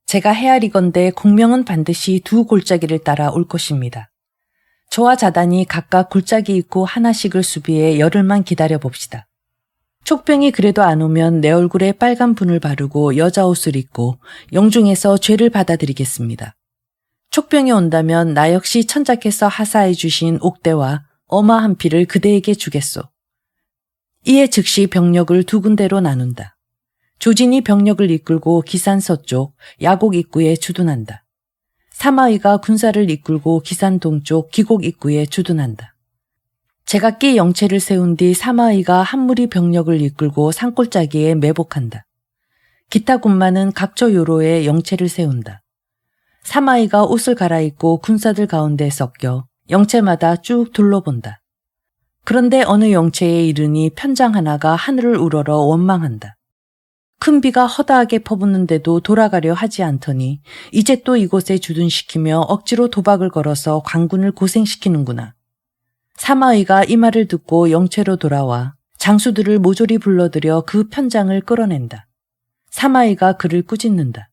제가 헤아리건대 공명은 반드시 두 골짜기를 따라 올 것입니다. 저와 자단이 각각 골짜기 입구 하나씩을 수비해 열흘만 기다려 봅시다. 촉병이 그래도 안 오면 내 얼굴에 빨간 분을 바르고 여자 옷을 입고 영중에서 죄를 받아들이겠습니다. 촉병이 온다면 나 역시 천자께서 하사해 주신 옥대와 어마 한 피를 그대에게 주겠소. 이에 즉시 병력을 두 군데로 나눈다. 조진이 병력을 이끌고 기산 서쪽 야곡 입구에 주둔한다. 사마의가 군사를 이끌고 기산 동쪽 기곡 입구에 주둔한다. 제각기 영체를 세운 뒤 사마의가 한 무리 병력을 이끌고 산골짜기에 매복한다. 기타 군마는 각처 요로에 영체를 세운다. 사마의가 옷을 갈아입고 군사들 가운데 섞여 영체마다 쭉 둘러본다. 그런데 어느 영체에 이르니 편장 하나가 하늘을 우러러 원망한다. 큰 비가 허다하게 퍼붓는데도 돌아가려 하지 않더니 이제 또 이곳에 주둔시키며 억지로 도박을 걸어서 관군을 고생시키는구나. 사마의가 이 말을 듣고 영체로 돌아와 장수들을 모조리 불러들여 그 편장을 끌어낸다. 사마의가 그를 꾸짖는다.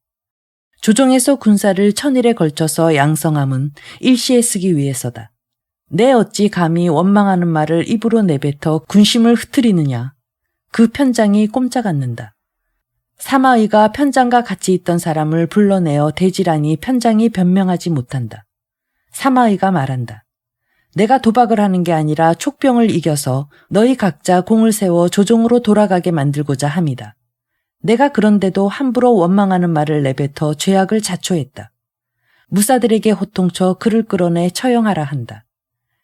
조정에서 군사를 천일에 걸쳐서 양성함은 일시에 쓰기 위해서다. 내 어찌 감히 원망하는 말을 입으로 내뱉어 군심을 흐트리느냐. 그 편장이 꼼짝 않는다. 사마의가 편장과 같이 있던 사람을 불러내어 대지라니 편장이 변명하지 못한다. 사마의가 말한다. 내가 도박을 하는 게 아니라 촉병을 이겨서 너희 각자 공을 세워 조정으로 돌아가게 만들고자 함이다. 내가 그런데도 함부로 원망하는 말을 내뱉어 죄악을 자초했다. 무사들에게 호통쳐 그를 끌어내 처형하라 한다.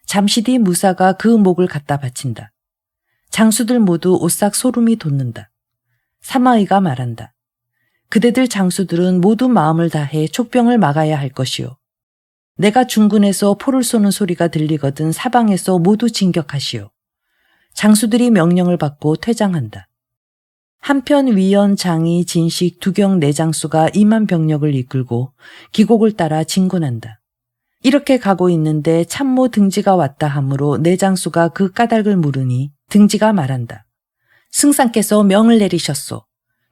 잠시 뒤 무사가 그 목을 갖다 바친다. 장수들 모두 오싹 소름이 돋는다. 사마의가 말한다. 그대들 장수들은 모두 마음을 다해 촉병을 막아야 할 것이요. 내가 중군에서 포를 쏘는 소리가 들리거든 사방에서 모두 진격하시오. 장수들이 명령을 받고 퇴장한다. 한편 위연, 장이, 진식, 두경 네 장수가 2만 병력을 이끌고 기곡을 따라 진군한다. 이렇게 가고 있는데 참모 등지가 왔다 하므로 네 장수가 그 까닭을 물으니 등지가 말한다. 승상께서 명을 내리셨소.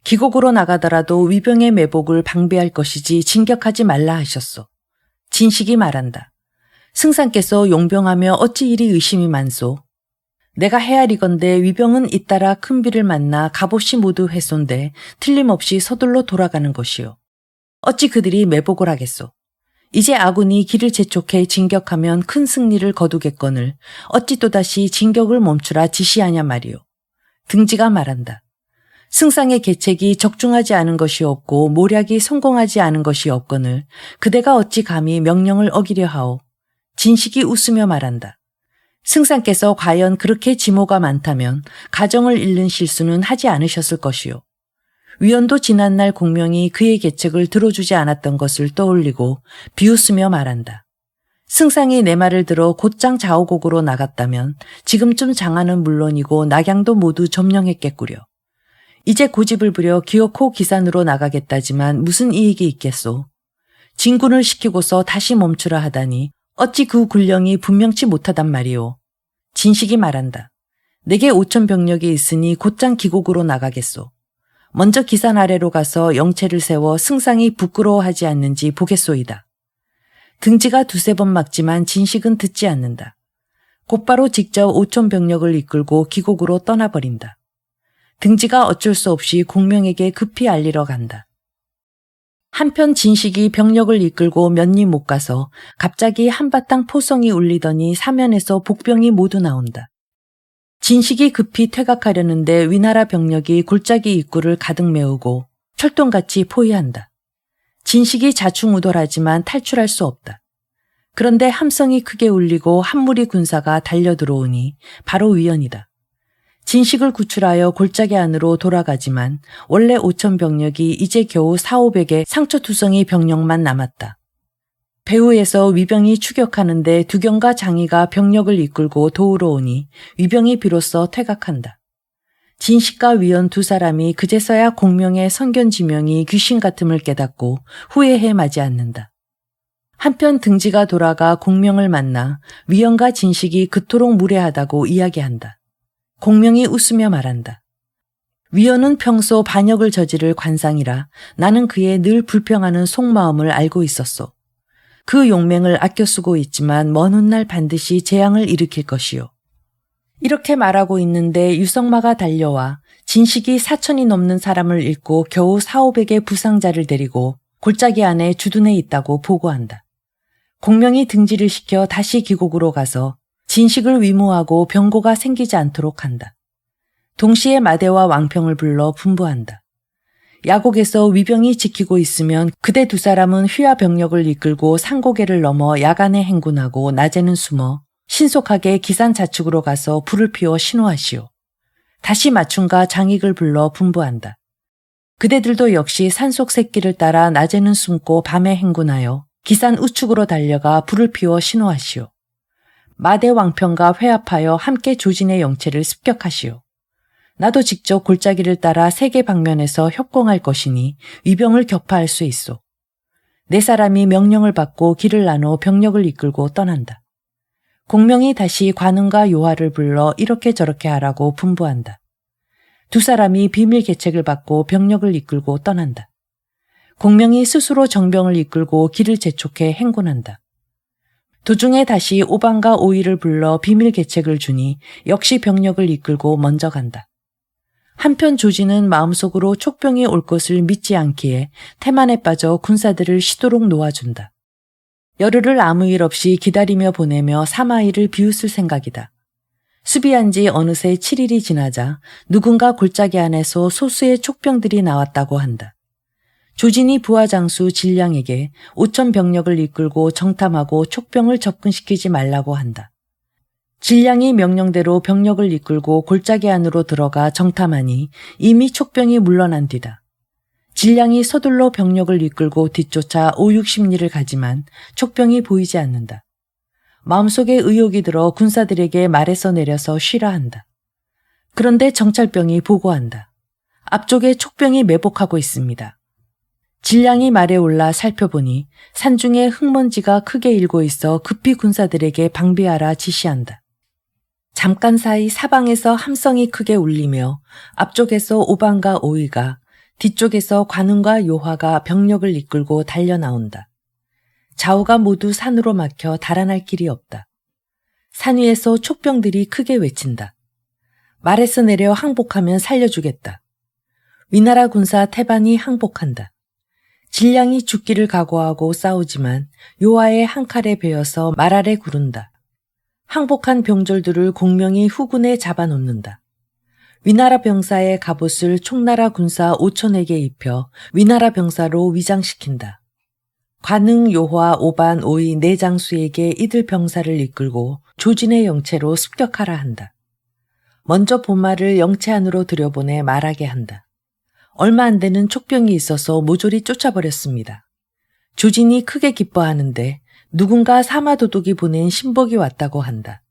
기곡으로 나가더라도 위병의 매복을 방비할 것이지 진격하지 말라 하셨소. 진식이 말한다. 승상께서 용병하며 어찌 이리 의심이 많소. 내가 헤아리건대 위병은 잇따라 큰 비를 만나 값없이 모두 훼손돼 틀림없이 서둘러 돌아가는 것이요. 어찌 그들이 매복을 하겠소. 이제 아군이 길을 재촉해 진격하면 큰 승리를 거두겠거늘 어찌 또다시 진격을 멈추라 지시하냐 말이오. 등지가 말한다. 승상의 계책이 적중하지 않은 것이 없고 모략이 성공하지 않은 것이 없거늘 그대가 어찌 감히 명령을 어기려 하오. 진식이 웃으며 말한다. 승상께서 과연 그렇게 지모가 많다면 가정을 잃는 실수는 하지 않으셨을 것이요. 위원도 지난날 공명이 그의 계책을 들어주지 않았던 것을 떠올리고 비웃으며 말한다. 승상이 내 말을 들어 곧장 좌우곡으로 나갔다면 지금쯤 장안은 물론이고 낙양도 모두 점령했겠구려. 이제 고집을 부려 기어코 기산으로 나가겠다지만 무슨 이익이 있겠소. 진군을 시키고서 다시 멈추라 하다니 어찌 그 군령이 분명치 못하단 말이오. 진식이 말한다. 내게 5천 병력이 있으니 곧장 기곡으로 나가겠소. 먼저 기산 아래로 가서 영체를 세워 승상이 부끄러워하지 않는지 보겠소이다. 등지가 두세 번 막지만 진식은 듣지 않는다. 곧바로 직접 5천 병력을 이끌고 기곡으로 떠나버린다. 등지가 어쩔 수 없이 공명에게 급히 알리러 간다. 한편 진식이 병력을 이끌고 몇 리 못 가서 갑자기 한바탕 포성이 울리더니 사면에서 복병이 모두 나온다. 진식이 급히 퇴각하려는데 위나라 병력이 골짜기 입구를 가득 메우고 철동같이 포위한다. 진식이 자충우돌하지만 탈출할 수 없다. 그런데 함성이 크게 울리고 한 무리 군사가 달려들어오니 바로 위연이다. 진식을 구출하여 골짜기 안으로 돌아가지만 원래 5천 병력이 이제 겨우 4,500의 상처투성이 병력만 남았다. 배후에서 위병이 추격하는데 두경과 장이가 병력을 이끌고 도우러 오니 위병이 비로소 퇴각한다. 진식과 위연 두 사람이 그제서야 공명의 선견지명이 귀신 같음을 깨닫고 후회해 마지 않는다. 한편 등지가 돌아가 공명을 만나 위원과 진식이 그토록 무례하다고 이야기한다. 공명이 웃으며 말한다. 위원은 평소 반역을 저지를 관상이라 나는 그의 늘 불평하는 속마음을 알고 있었소. 그 용맹을 아껴 쓰고 있지만 먼 훗날 반드시 재앙을 일으킬 것이요. 이렇게 말하고 있는데 유성마가 달려와 진식이 4천이 넘는 사람을 잃고 겨우 4,500의 부상자를 데리고 골짜기 안에 주둔해 있다고 보고한다. 공명이 등지를 시켜 다시 기곡으로 가서 진식을 위무하고 병고가 생기지 않도록 한다. 동시에 마대와 왕평을 불러 분부한다. 야곡에서 위병이 지키고 있으면 그대 두 사람은 휘하 병력을 이끌고 산고개를 넘어 야간에 행군하고 낮에는 숨어 신속하게 기산 좌측으로 가서 불을 피워 신호하시오. 다시 마춘과 장익을 불러 분부한다. 그대들도 역시 산속 새길을 따라 낮에는 숨고 밤에 행군하여 기산 우측으로 달려가 불을 피워 신호하시오. 마대 왕평과 회합하여 함께 조진의 영체를 습격하시오. 나도 직접 골짜기를 따라 세계 방면에서 협공할 것이니 위병을 격파할 수 있소. 네 사람이 명령을 받고 길을 나눠 병력을 이끌고 떠난다. 공명이 다시 관음과 요하를 불러 이렇게 저렇게 하라고 분부한다. 두 사람이 비밀 계책을 받고 병력을 이끌고 떠난다. 공명이 스스로 정병을 이끌고 길을 재촉해 행군한다. 도중에 다시 오반과 오이를 불러 비밀 계책을 주니 역시 병력을 이끌고 먼저 간다. 한편 조진은 마음속으로 촉병이 올 것을 믿지 않기에 태만에 빠져 군사들을 쉬도록 놓아준다. 열흘을 아무 일 없이 기다리며 보내며 사마이를 비웃을 생각이다. 수비한 지 어느새 7일이 지나자 누군가 골짜기 안에서 소수의 촉병들이 나왔다고 한다. 조진이 부하장수 진량에게 5천 병력을 이끌고 정탐하고 촉병을 접근시키지 말라고 한다. 진량이 명령대로 병력을 이끌고 골짜기 안으로 들어가 정탐하니 이미 촉병이 물러난 뒤다. 진량이 서둘러 병력을 이끌고 뒤쫓아 5, 60리를 가지만 촉병이 보이지 않는다. 마음속에 의욕이 들어 군사들에게 말에서 내려서 쉬라 한다. 그런데 정찰병이 보고한다. 앞쪽에 촉병이 매복하고 있습니다. 진량이 말에 올라 살펴보니 산중에 흙먼지가 크게 일고 있어 급히 군사들에게 방비하라 지시한다. 잠깐 사이 사방에서 함성이 크게 울리며 앞쪽에서 오반과 오이가 뒤쪽에서 관운과 요화가 병력을 이끌고 달려나온다. 좌우가 모두 산으로 막혀 달아날 길이 없다. 산 위에서 촉병들이 크게 외친다. 말에서 내려 항복하면 살려주겠다. 위나라 군사 태반이 항복한다. 진량이 죽기를 각오하고 싸우지만 요하의 한 칼에 베어서 말 아래 구른다. 항복한 병졸들을 공명이 후군에 잡아놓는다. 위나라 병사의 갑옷을 총나라 군사 5천에게 입혀 위나라 병사로 위장시킨다. 관흥, 요화, 오반, 오이 네 장수에게 이들 병사를 이끌고 조진의 영체로 습격하라 한다. 먼저 본말을 영체 안으로 들여보내 말하게 한다. 얼마 안 되는 촉병이 있어서 모조리 쫓아버렸습니다. 조진이 크게 기뻐하는데 누군가 사마도독이 보낸 신복이 왔다고 한다.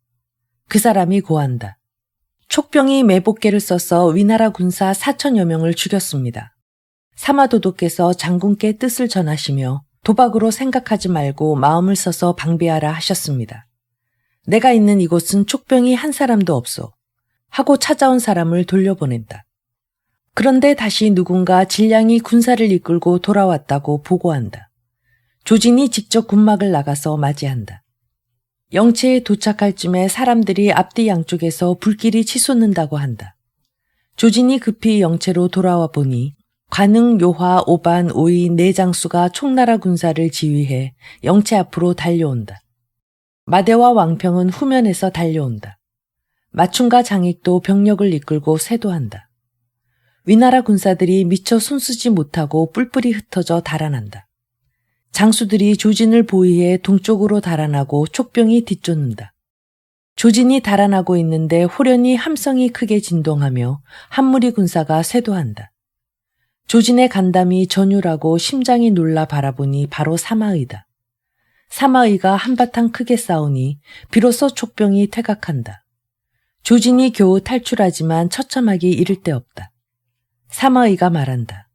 그 사람이 고한다. 촉병이 매복계를 써서 위나라 군사 4천여 명을 죽였습니다. 사마도독께서 장군께 뜻을 전하시며 도박으로 생각하지 말고 마음을 써서 방비하라 하셨습니다. 내가 있는 이곳은 촉병이 한 사람도 없소. 하고 찾아온 사람을 돌려보낸다. 그런데 다시 누군가 진량이 군사를 이끌고 돌아왔다고 보고한다. 조진이 직접 군막을 나가서 맞이한다. 영체에 도착할 쯤에 사람들이 앞뒤 양쪽에서 불길이 치솟는다고 한다. 조진이 급히 영체로 돌아와 보니 관흥, 요화, 오반, 오이 네 장수가 총나라 군사를 지휘해 영체 앞으로 달려온다. 마대와 왕평은 후면에서 달려온다. 마춘과 장익도 병력을 이끌고 쇄도한다. 위나라 군사들이 미처 손쓰지 못하고 뿔뿔이 흩어져 달아난다. 장수들이 조진을 보위해 동쪽으로 달아나고 촉병이 뒤쫓는다. 조진이 달아나고 있는데 호련히 함성이 크게 진동하며 한무리 군사가 쇄도한다. 조진의 간담이 전율하고 심장이 놀라 바라보니 바로 사마의다. 사마의가 한바탕 크게 싸우니 비로소 촉병이 퇴각한다. 조진이 겨우 탈출하지만 처참하기 이를 데 없다. 사마의가 말한다.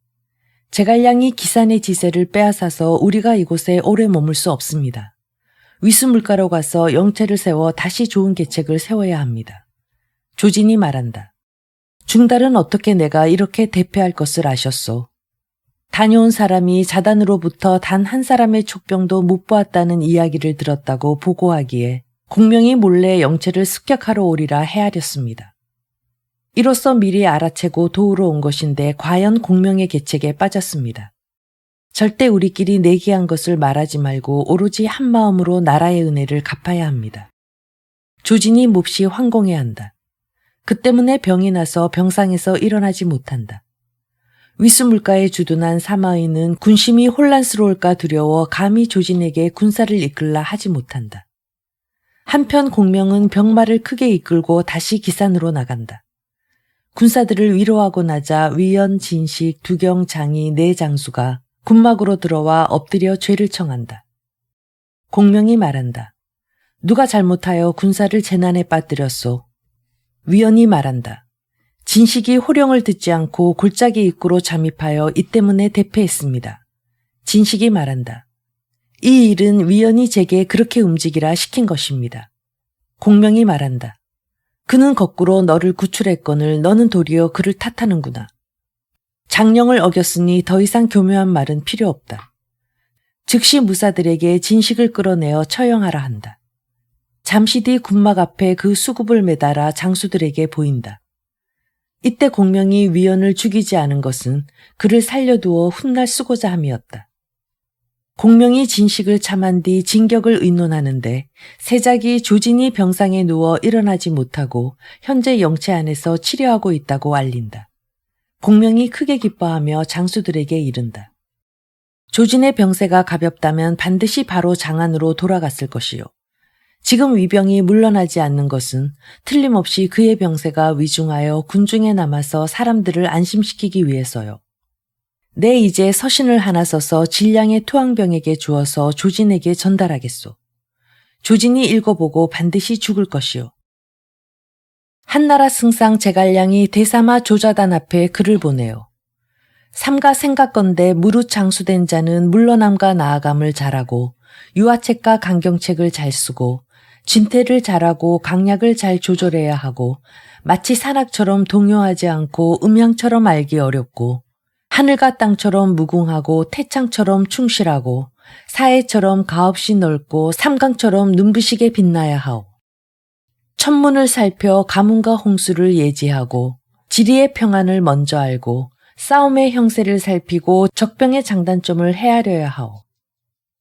제갈량이 기산의 지세를 빼앗아서 우리가 이곳에 오래 머물 수 없습니다. 위수물가로 가서 영체를 세워 다시 좋은 계책을 세워야 합니다. 조진이 말한다. 중달은 어떻게 내가 이렇게 대패할 것을 아셨소? 다녀온 사람이 자단으로부터 단 한 사람의 촉병도 못 보았다는 이야기를 들었다고 보고하기에 공명이 몰래 영체를 습격하러 오리라 헤아렸습니다. 이로써 미리 알아채고 도우러 온 것인데 과연 공명의 계책에 빠졌습니다. 절대 우리끼리 내기한 것을 말하지 말고 오로지 한마음으로 나라의 은혜를 갚아야 합니다. 조진이 몹시 황공해야 한다. 그 때문에 병이 나서 병상에서 일어나지 못한다. 위수물가에 주둔한 사마의는 군심이 혼란스러울까 두려워 감히 조진에게 군사를 이끌라 하지 못한다. 한편 공명은 병마를 크게 이끌고 다시 기산으로 나간다. 군사들을 위로하고 나자 위연, 진식, 두경, 장이 네 장수가 군막으로 들어와 엎드려 죄를 청한다. 공명이 말한다. 누가 잘못하여 군사를 재난에 빠뜨렸소? 위연이 말한다. 진식이 호령을 듣지 않고 골짜기 입구로 잠입하여 이 때문에 대패했습니다. 진식이 말한다. 이 일은 위연이 제게 그렇게 움직이라 시킨 것입니다. 공명이 말한다. 그는 거꾸로 너를 구출했거늘 너는 도리어 그를 탓하는구나. 장령을 어겼으니 더 이상 교묘한 말은 필요 없다. 즉시 무사들에게 진식을 끌어내어 처형하라 한다. 잠시 뒤 군막 앞에 그 수굽을 매달아 장수들에게 보인다. 이때 공명이 위연을 죽이지 않은 것은 그를 살려두어 훗날 쓰고자 함이었다. 공명이 진식을 참한 뒤 진격을 의논하는데 세작이 조진이 병상에 누워 일어나지 못하고 현재 영체 안에서 치료하고 있다고 알린다. 공명이 크게 기뻐하며 장수들에게 이른다. 조진의 병세가 가볍다면 반드시 바로 장안으로 돌아갔을 것이요. 지금 위병이 물러나지 않는 것은 틀림없이 그의 병세가 위중하여 군중에 남아서 사람들을 안심시키기 위해서요. 내 이제 서신을 하나 써서 진량의 토항병에게 주어서 조진에게 전달하겠소. 조진이 읽어보고 반드시 죽을 것이요. 한나라 승상 제갈량이 대사마 조자단 앞에 글을 보내요. 삼가 생각건대 무릇 장수된 자는 물러남과 나아감을 잘하고 유화책과 강경책을 잘 쓰고 진태를 잘하고 강약을 잘 조절해야 하고 마치 산악처럼 동요하지 않고 음향처럼 알기 어렵고 하늘과 땅처럼 무궁하고 태창처럼 충실하고 사해처럼 가없이 넓고 삼강처럼 눈부시게 빛나야 하오. 천문을 살펴 가문과 홍수를 예지하고 지리의 평안을 먼저 알고 싸움의 형세를 살피고 적병의 장단점을 헤아려야 하오.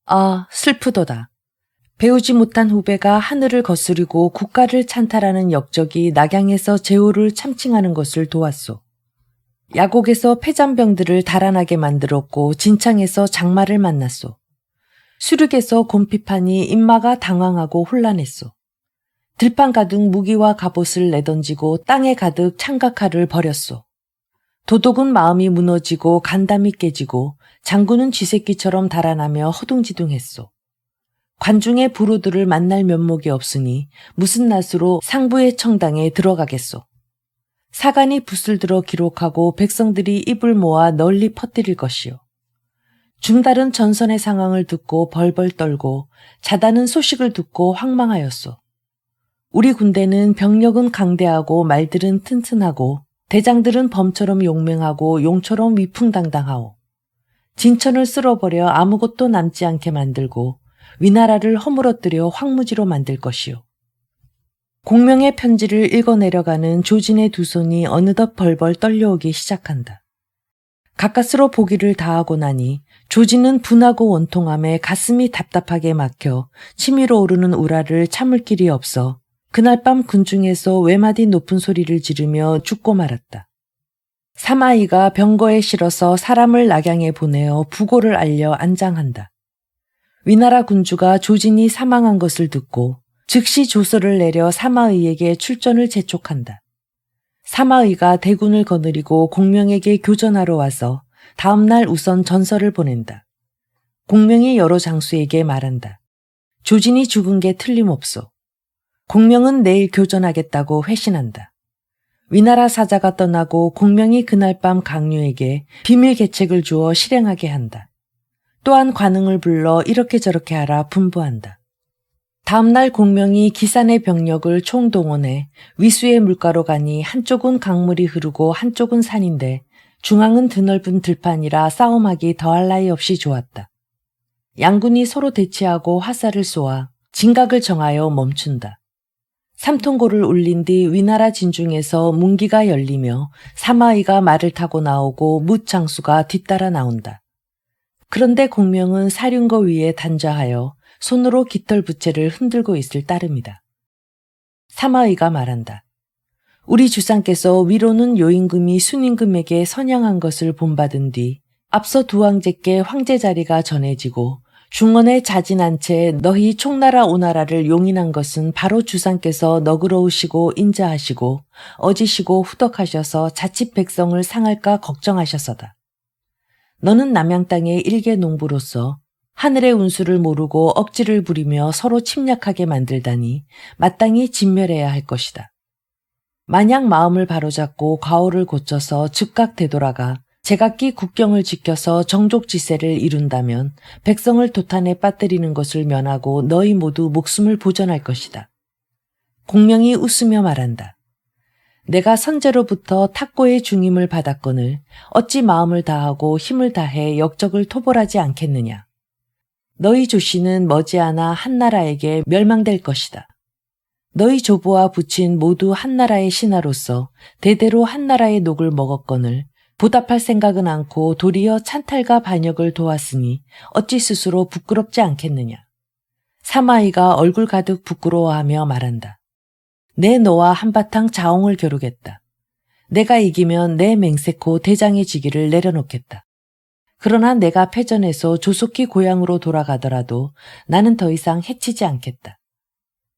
아, 슬프도다. 배우지 못한 후배가 하늘을 거스르고 국가를 찬탈하는 역적이 낙양에서 제호를 참칭하는 것을 도왔소. 야곡에서 패잔병들을 달아나게 만들었고 진창에서 장마를 만났소. 수륙에서 곰피판이 인마가 당황하고 혼란했소. 들판 가득 무기와 갑옷을 내던지고 땅에 가득 창각칼을 버렸소. 도독은 마음이 무너지고 간담이 깨지고 장군은 쥐새끼처럼 달아나며 허둥지둥했소. 관중의 부루들을 만날 면목이 없으니 무슨 낯으로 상부의 청당에 들어가겠소. 사간이 붓을 들어 기록하고 백성들이 입을 모아 널리 퍼뜨릴 것이요. 중달은 전선의 상황을 듣고 벌벌 떨고 자단은 소식을 듣고 황망하였소. 우리 군대는 병력은 강대하고 말들은 튼튼하고 대장들은 범처럼 용맹하고 용처럼 위풍당당하오. 진천을 쓸어버려 아무것도 남지 않게 만들고 위나라를 허물어뜨려 황무지로 만들 것이요. 공명의 편지를 읽어내려가는 조진의 두 손이 어느덧 벌벌 떨려오기 시작한다. 가까스로 보기를 다하고 나니 조진은 분하고 원통함에 가슴이 답답하게 막혀 치밀어 오르는 우라를 참을 길이 없어 그날 밤 군중에서 외마디 높은 소리를 지르며 죽고 말았다. 사마이가 병거에 실어서 사람을 낙양에 보내어 부고를 알려 안장한다. 위나라 군주가 조진이 사망한 것을 듣고 즉시 조서를 내려 사마의에게 출전을 재촉한다. 사마의가 대군을 거느리고 공명에게 교전하러 와서 다음날 우선 전설을 보낸다. 공명이 여러 장수에게 말한다. 조진이 죽은 게 틀림없소. 공명은 내일 교전하겠다고 회신한다. 위나라 사자가 떠나고 공명이 그날 밤 강류에게 비밀 계책을 주어 실행하게 한다. 또한 관응을 불러 이렇게 저렇게 하라 분부한다. 다음날 공명이 기산의 병력을 총동원해 위수의 물가로 가니 한쪽은 강물이 흐르고 한쪽은 산인데 중앙은 드넓은 들판이라 싸움하기 더할 나위 없이 좋았다. 양군이 서로 대치하고 화살을 쏘아 진각을 정하여 멈춘다. 삼통고를 울린 뒤 위나라 진중에서 문기가 열리며 사마이가 말을 타고 나오고 뭇장수가 뒤따라 나온다. 그런데 공명은 사륜거 위에 단좌하여 손으로 깃털 부채를 흔들고 있을 따름이다. 사마이가 말한다. 우리 주상께서 위로는 요임금이 순임금에게 선양한 것을 본받은 뒤 앞서 두 황제께 황제 자리가 전해지고 중원에 자진한 채 너희 총나라 오나라를 용인한 것은 바로 주상께서 너그러우시고 인자하시고 어지시고 후덕하셔서 자칫 백성을 상할까 걱정하셔서다. 너는 남양 땅의 일개 농부로서 하늘의 운수를 모르고 억지를 부리며 서로 침략하게 만들다니 마땅히 진멸해야 할 것이다. 만약 마음을 바로잡고 과오를 고쳐서 즉각 되돌아가 제각기 국경을 지켜서 정족지세를 이룬다면 백성을 도탄에 빠뜨리는 것을 면하고 너희 모두 목숨을 보전할 것이다. 공명이 웃으며 말한다. 내가 선제로부터 탁고의 중임을 받았거늘 어찌 마음을 다하고 힘을 다해 역적을 토벌하지 않겠느냐. 너희 조씨는 머지않아 한나라에게 멸망될 것이다. 너희 조부와 부친 모두 한나라의 신하로서 대대로 한나라의 녹을 먹었거늘 보답할 생각은 않고 도리어 찬탈과 반역을 도왔으니 어찌 스스로 부끄럽지 않겠느냐. 사마이가 얼굴 가득 부끄러워하며 말한다. 내 너와 한바탕 자옹을 겨루겠다. 내가 이기면 내 맹세코 대장의 직위를 내려놓겠다. 그러나 내가 패전해서 조속히 고향으로 돌아가더라도 나는 더 이상 해치지 않겠다.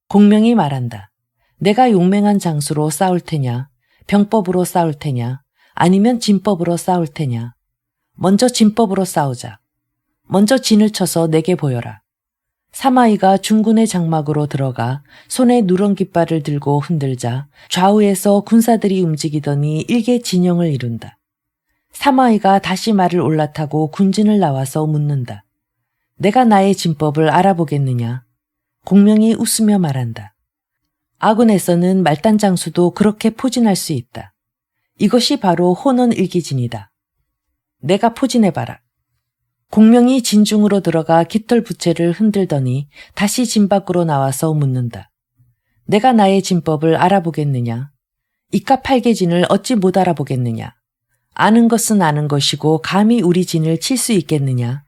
공명이 말한다. 내가 용맹한 장수로 싸울 테냐, 병법으로 싸울 테냐, 아니면 진법으로 싸울 테냐. 먼저 진법으로 싸우자. 먼저 진을 쳐서 내게 보여라. 사마이가 중군의 장막으로 들어가 손에 누런 깃발을 들고 흔들자 좌우에서 군사들이 움직이더니 일개 진영을 이룬다. 사마이가 다시 말을 올라타고 군진을 나와서 묻는다. 내가 나의 진법을 알아보겠느냐. 공명이 웃으며 말한다. 아군에서는 말단장수도 그렇게 포진할 수 있다. 이것이 바로 혼언일기진이다. 내가 포진해봐라. 공명이 진중으로 들어가 깃털 부채를 흔들더니 다시 진 밖으로 나와서 묻는다. 내가 나의 진법을 알아보겠느냐? 이깟 팔개진을 어찌 못 알아보겠느냐? 아는 것은 아는 것이고 감히 우리 진을 칠 수 있겠느냐?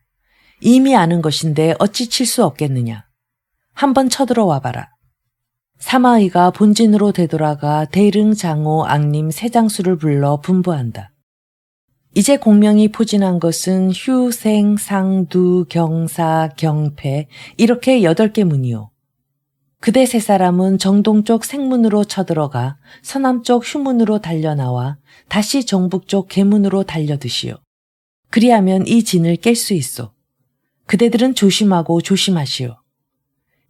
이미 아는 것인데 어찌 칠 수 없겠느냐? 한번 쳐들어와 봐라. 사마이가 본진으로 되돌아가 대릉, 장호, 앙림 세 장수를 불러 분부한다. 이제 공명이 포진한 것은 휴, 생, 상, 두, 경, 사, 경패 이렇게 8개 문이요. 그대 세 사람은 정동쪽 생문으로 쳐들어가 서남쪽 휴문으로 달려나와 다시 정북쪽 계문으로 달려드시오. 그리하면 이 진을 깰 수 있소. 그대들은 조심하고 조심하시오.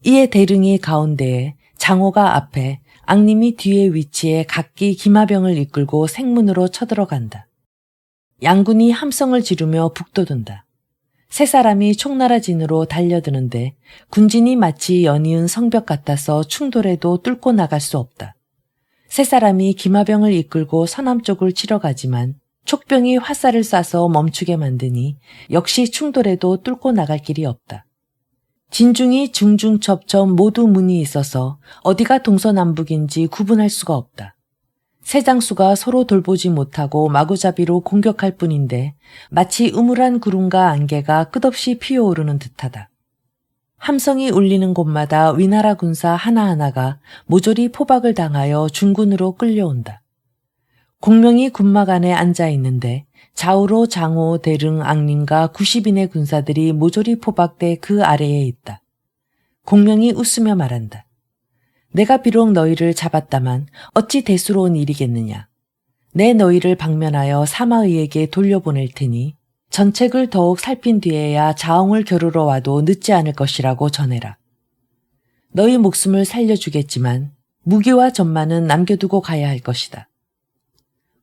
이에 대릉이 가운데에 장호가 앞에 앙림이 뒤에 위치해 각기 기마병을 이끌고 생문으로 쳐들어간다. 양군이 함성을 지르며 북돋운다. 세 사람이 총나라 진으로 달려드는데 군진이 마치 연이은 성벽 같아서 충돌해도 뚫고 나갈 수 없다. 세 사람이 기마병을 이끌고 서남쪽을 치러 가지만 촉병이 화살을 쏴서 멈추게 만드니 역시 충돌해도 뚫고 나갈 길이 없다. 진중이 중중첩첩 모두 문이 있어서 어디가 동서남북인지 구분할 수가 없다. 세 장수가 서로 돌보지 못하고 마구잡이로 공격할 뿐인데 마치 음울한 구름과 안개가 끝없이 피어오르는 듯하다. 함성이 울리는 곳마다 위나라 군사 하나하나가 모조리 포박을 당하여 중군으로 끌려온다. 공명이 군막 안에 앉아 있는데 좌우로 장호, 대릉, 앙림과 90인의 군사들이 모조리 포박돼 그 아래에 있다. 공명이 웃으며 말한다. 내가 비록 너희를 잡았다만 어찌 대수로운 일이겠느냐. 내 너희를 방면하여 사마의에게 돌려보낼 테니 전책을 더욱 살핀 뒤에야 자엉을 겨루러 와도 늦지 않을 것이라고 전해라. 너희 목숨을 살려주겠지만 무기와 전만은 남겨두고 가야 할 것이다.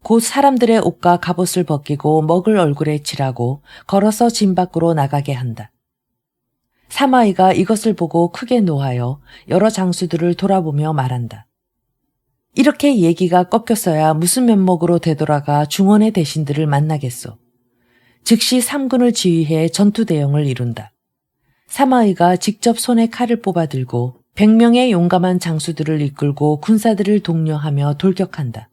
곧 사람들의 옷과 갑옷을 벗기고 먹을 얼굴에 칠하고 걸어서 진 밖으로 나가게 한다. 사마이가 이것을 보고 크게 노하여 여러 장수들을 돌아보며 말한다. 이렇게 얘기가 꺾였어야 무슨 면목으로 되돌아가 중원의 대신들을 만나겠소. 즉시 3군을 지휘해 전투 대용을 이룬다. 사마이가 직접 손에 칼을 뽑아 들고 100명의 용감한 장수들을 이끌고 군사들을 독려하며 돌격한다.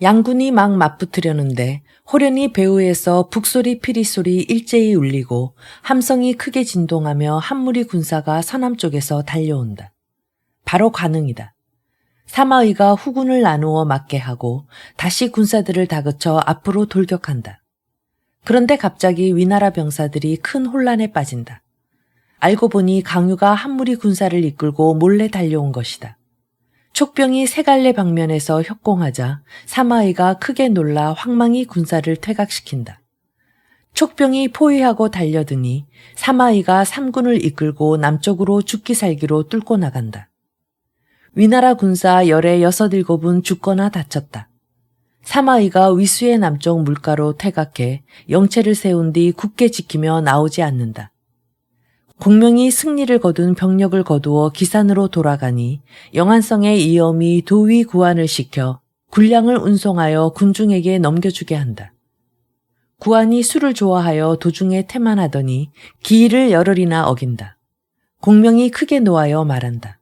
양군이 막 맞붙으려는데 호련히 배후에서 북소리 피리소리 일제히 울리고 함성이 크게 진동하며 한 무리 군사가 서남쪽에서 달려온다. 바로 관흥이다. 사마의가 후군을 나누어 맞게 하고 다시 군사들을 다그쳐 앞으로 돌격한다. 그런데 갑자기 위나라 병사들이 큰 혼란에 빠진다. 알고 보니 강유가 한 무리 군사를 이끌고 몰래 달려온 것이다. 촉병이 세 갈래 방면에서 협공하자 사마이가 크게 놀라 황망히 군사를 퇴각시킨다. 촉병이 포위하고 달려드니 사마이가 3군을 이끌고 남쪽으로 죽기 살기로 뚫고 나간다. 위나라 군사 열의 6-7은 죽거나 다쳤다. 사마이가 위수의 남쪽 물가로 퇴각해 영체를 세운 뒤 굳게 지키며 나오지 않는다. 공명이 승리를 거둔 병력을 거두어 기산으로 돌아가니 영안성의 이엄이 도위 구안을 시켜 군량을 운송하여 군중에게 넘겨주게 한다. 구안이 술을 좋아하여 도중에 태만하더니 기일을 열흘이나 어긴다. 공명이 크게 노하여 말한다.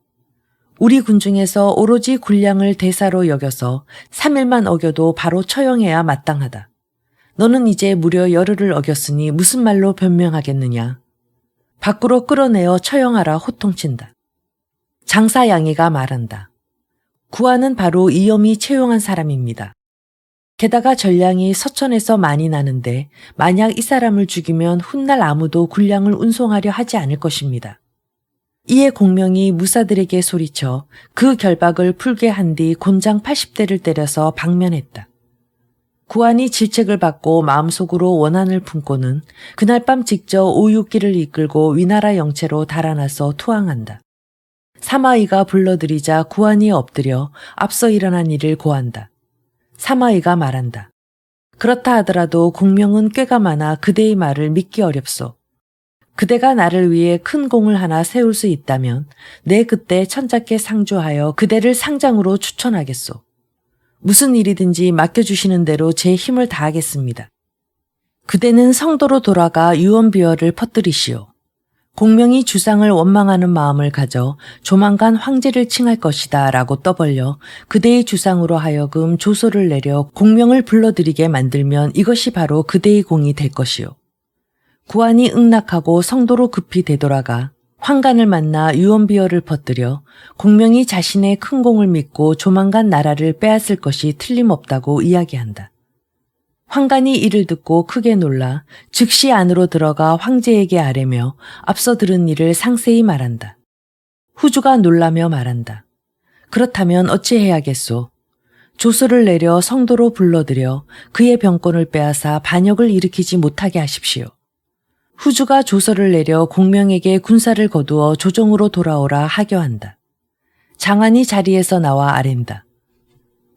우리 군중에서 오로지 군량을 대사로 여겨서 3일만 어겨도 바로 처형해야 마땅하다. 너는 이제 무려 열흘을 어겼으니 무슨 말로 변명하겠느냐. 밖으로 끌어내어 처형하라 호통친다. 장사 양이가 말한다. 구안은 바로 이엄이 채용한 사람입니다. 게다가 전량이 서천에서 많이 나는데 만약 이 사람을 죽이면 훗날 아무도 군량을 운송하려 하지 않을 것입니다. 이에 공명이 무사들에게 소리쳐 그 결박을 풀게 한 뒤 곤장 80대를 때려서 방면했다. 구안이 질책을 받고 마음속으로 원한을 품고는 그날 밤 직접 오육기를 이끌고 위나라 영체로 달아나서 투항한다. 사마이가 불러들이자 구안이 엎드려 앞서 일어난 일을 고한다. 사마이가 말한다. 그렇다 하더라도 공명은 꾀가 많아 그대의 말을 믿기 어렵소. 그대가 나를 위해 큰 공을 하나 세울 수 있다면 내 그때 천자께 상주하여 그대를 상장으로 추천하겠소. 무슨 일이든지 맡겨주시는 대로 제 힘을 다하겠습니다. 그대는 성도로 돌아가 유언비어를 퍼뜨리시오. 공명이 주상을 원망하는 마음을 가져 조만간 황제를 칭할 것이다 라고 떠벌려 그대의 주상으로 하여금 조소를 내려 공명을 불러들이게 만들면 이것이 바로 그대의 공이 될 것이오. 구안이 응낙하고 성도로 급히 되돌아가 황간을 만나 유언비어를 퍼뜨려 공명이 자신의 큰 공을 믿고 조만간 나라를 빼앗을 것이 틀림없다고 이야기한다. 황간이 이를 듣고 크게 놀라 즉시 안으로 들어가 황제에게 아뢰며 앞서 들은 일을 상세히 말한다. 후주가 놀라며 말한다. 그렇다면 어찌해야겠소? 조서를 내려 성도로 불러들여 그의 병권을 빼앗아 반역을 일으키지 못하게 하십시오. 후주가 조서를 내려 공명에게 군사를 거두어 조정으로 돌아오라 하교한다. 장안이 자리에서 나와 아랜다.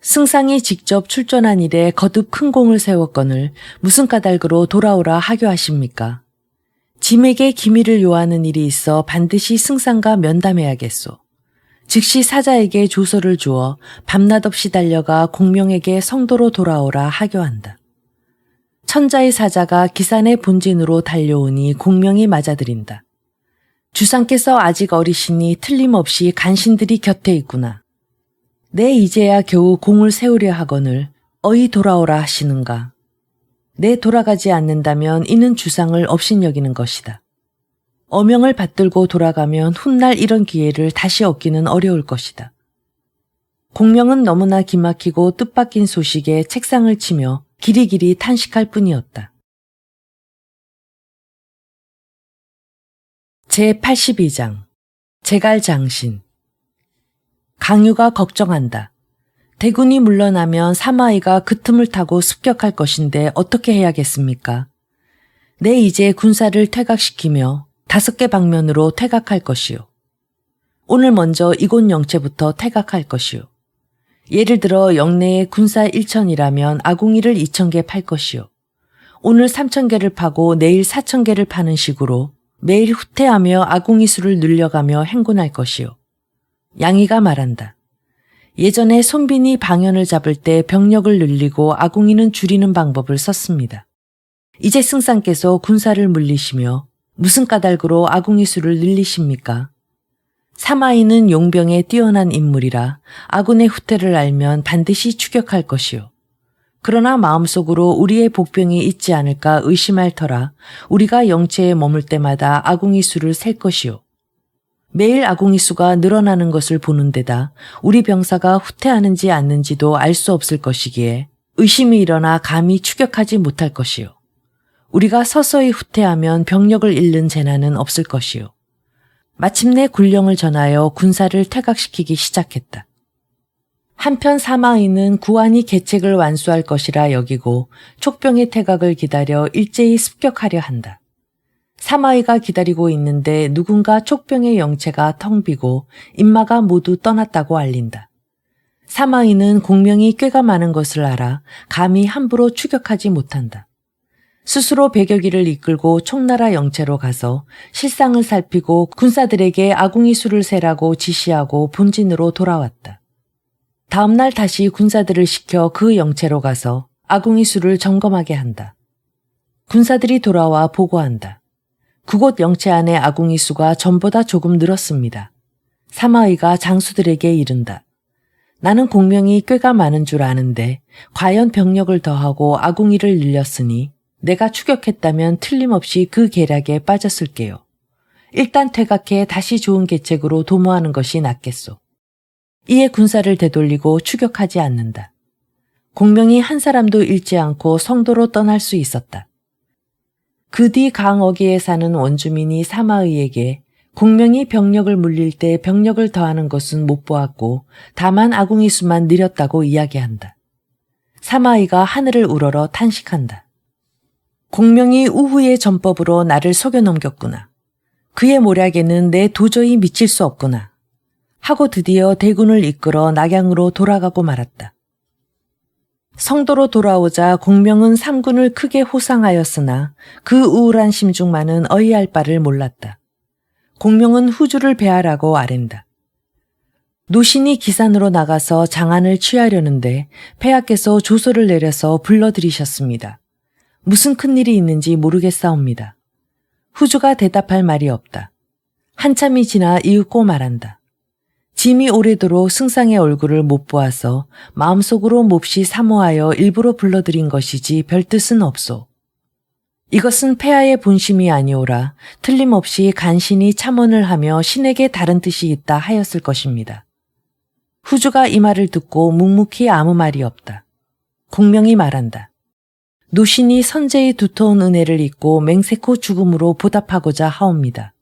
승상이 직접 출전한 일에 거듭 큰 공을 세웠거늘 무슨 까닭으로 돌아오라 하교하십니까? 짐에게 기밀을 요하는 일이 있어 반드시 승상과 면담해야겠소. 즉시 사자에게 조서를 주어 밤낮 없이 달려가 공명에게 성도로 돌아오라 하교한다. 천자의 사자가 기산의 본진으로 달려오니 공명이 맞아들인다. 주상께서 아직 어리시니 틀림없이 간신들이 곁에 있구나. 내 이제야 겨우 공을 세우려 하거늘 어이 돌아오라 하시는가. 내 돌아가지 않는다면 이는 주상을 업신여기는 것이다. 어명을 받들고 돌아가면 훗날 이런 기회를 다시 얻기는 어려울 것이다. 공명은 너무나 기막히고 뜻밖인 소식에 책상을 치며 기리기리 탄식할 뿐이었다. 제82장 제갈장신. 강유가 걱정한다. 대군이 물러나면 사마이가 그 틈을 타고 습격할 것인데 어떻게 해야겠습니까? 내 이제 군사를 퇴각시키며 5개 방면으로 퇴각할 것이요. 오늘 먼저 이곳 영체부터 퇴각할 것이요. 예를 들어 영내에 군사 1천이라면 아궁이를 2,000개 팔 것이요. 오늘 3,000개를 파고 내일 4,000개를 파는 식으로 매일 후퇴하며 아궁이 수를 늘려가며 행군할 것이요. 양이가 말한다. 예전에 손빈이 방연을 잡을 때 병력을 늘리고 아궁이는 줄이는 방법을 썼습니다. 이제 승상께서 군사를 물리시며 무슨 까닭으로 아궁이 수를 늘리십니까? 사마이는 용병에 뛰어난 인물이라 아군의 후퇴를 알면 반드시 추격할 것이요. 그러나 마음속으로 우리의 복병이 있지 않을까 의심할 터라 우리가 영체에 머물 때마다 아궁이 수를 셀 것이요. 매일 아궁이 수가 늘어나는 것을 보는 데다 우리 병사가 후퇴하는지 않는지도 알 수 없을 것이기에 의심이 일어나 감히 추격하지 못할 것이요. 우리가 서서히 후퇴하면 병력을 잃는 재난은 없을 것이요. 마침내 군령을 전하여 군사를 퇴각시키기 시작했다. 한편 사마이는 구안이 계책을 완수할 것이라 여기고 촉병의 퇴각을 기다려 일제히 습격하려 한다. 사마이가 기다리고 있는데 누군가 촉병의 영체가 텅 비고 인마가 모두 떠났다고 알린다. 사마이는 공명이 꽤가 많은 것을 알아 감히 함부로 추격하지 못한다. 스스로 백여기를 이끌고 총나라 영체로 가서 실상을 살피고 군사들에게 아궁이 수를 세라고 지시하고 본진으로 돌아왔다. 다음날 다시 군사들을 시켜 그 영체로 가서 아궁이 수를 점검하게 한다. 군사들이 돌아와 보고한다. 그곳 영체 안의 아궁이 수가 전보다 조금 늘었습니다. 사마이가 장수들에게 이른다. 나는 공명이 꽤가 많은 줄 아는데 과연 병력을 더하고 아궁이를 늘렸으니 내가 추격했다면 틀림없이 그 계략에 빠졌을게요. 일단 퇴각해 다시 좋은 계책으로 도모하는 것이 낫겠소. 이에 군사를 되돌리고 추격하지 않는다. 공명이 한 사람도 잃지 않고 성도로 떠날 수 있었다. 그 뒤 강어기에 사는 원주민이 사마의에게 공명이 병력을 물릴 때 병력을 더하는 것은 못 보았고 다만 아궁이 수만 느렸다고 이야기한다. 사마의가 하늘을 우러러 탄식한다. 공명이 우후의 전법으로 나를 속여 넘겼구나. 그의 모략에는 내 도저히 미칠 수 없구나. 하고 드디어 대군을 이끌어 낙양으로 돌아가고 말았다. 성도로 돌아오자 공명은 삼군을 크게 호상하였으나 그 우울한 심중만은 어이할 바를 몰랐다. 공명은 후주를 배하라고 아랜다. 노신이 기산으로 나가서 장안을 취하려는데 폐하께서 조소를 내려서 불러들이셨습니다. 무슨 큰일이 있는지 모르겠사옵니다. 후주가 대답할 말이 없다. 한참이 지나 이윽고 말한다. 짐이 오래도록 승상의 얼굴을 못 보아서 마음속으로 몹시 사모하여 일부러 불러들인 것이지 별 뜻은 없소. 이것은 폐하의 본심이 아니오라 틀림없이 간신히 참언을 하며 신에게 다른 뜻이 있다 하였을 것입니다. 후주가 이 말을 듣고 묵묵히 아무 말이 없다. 공명이 말한다. 노신이 선제의 두터운 은혜를 잊고 맹세코 죽음으로 보답하고자 하옵니다.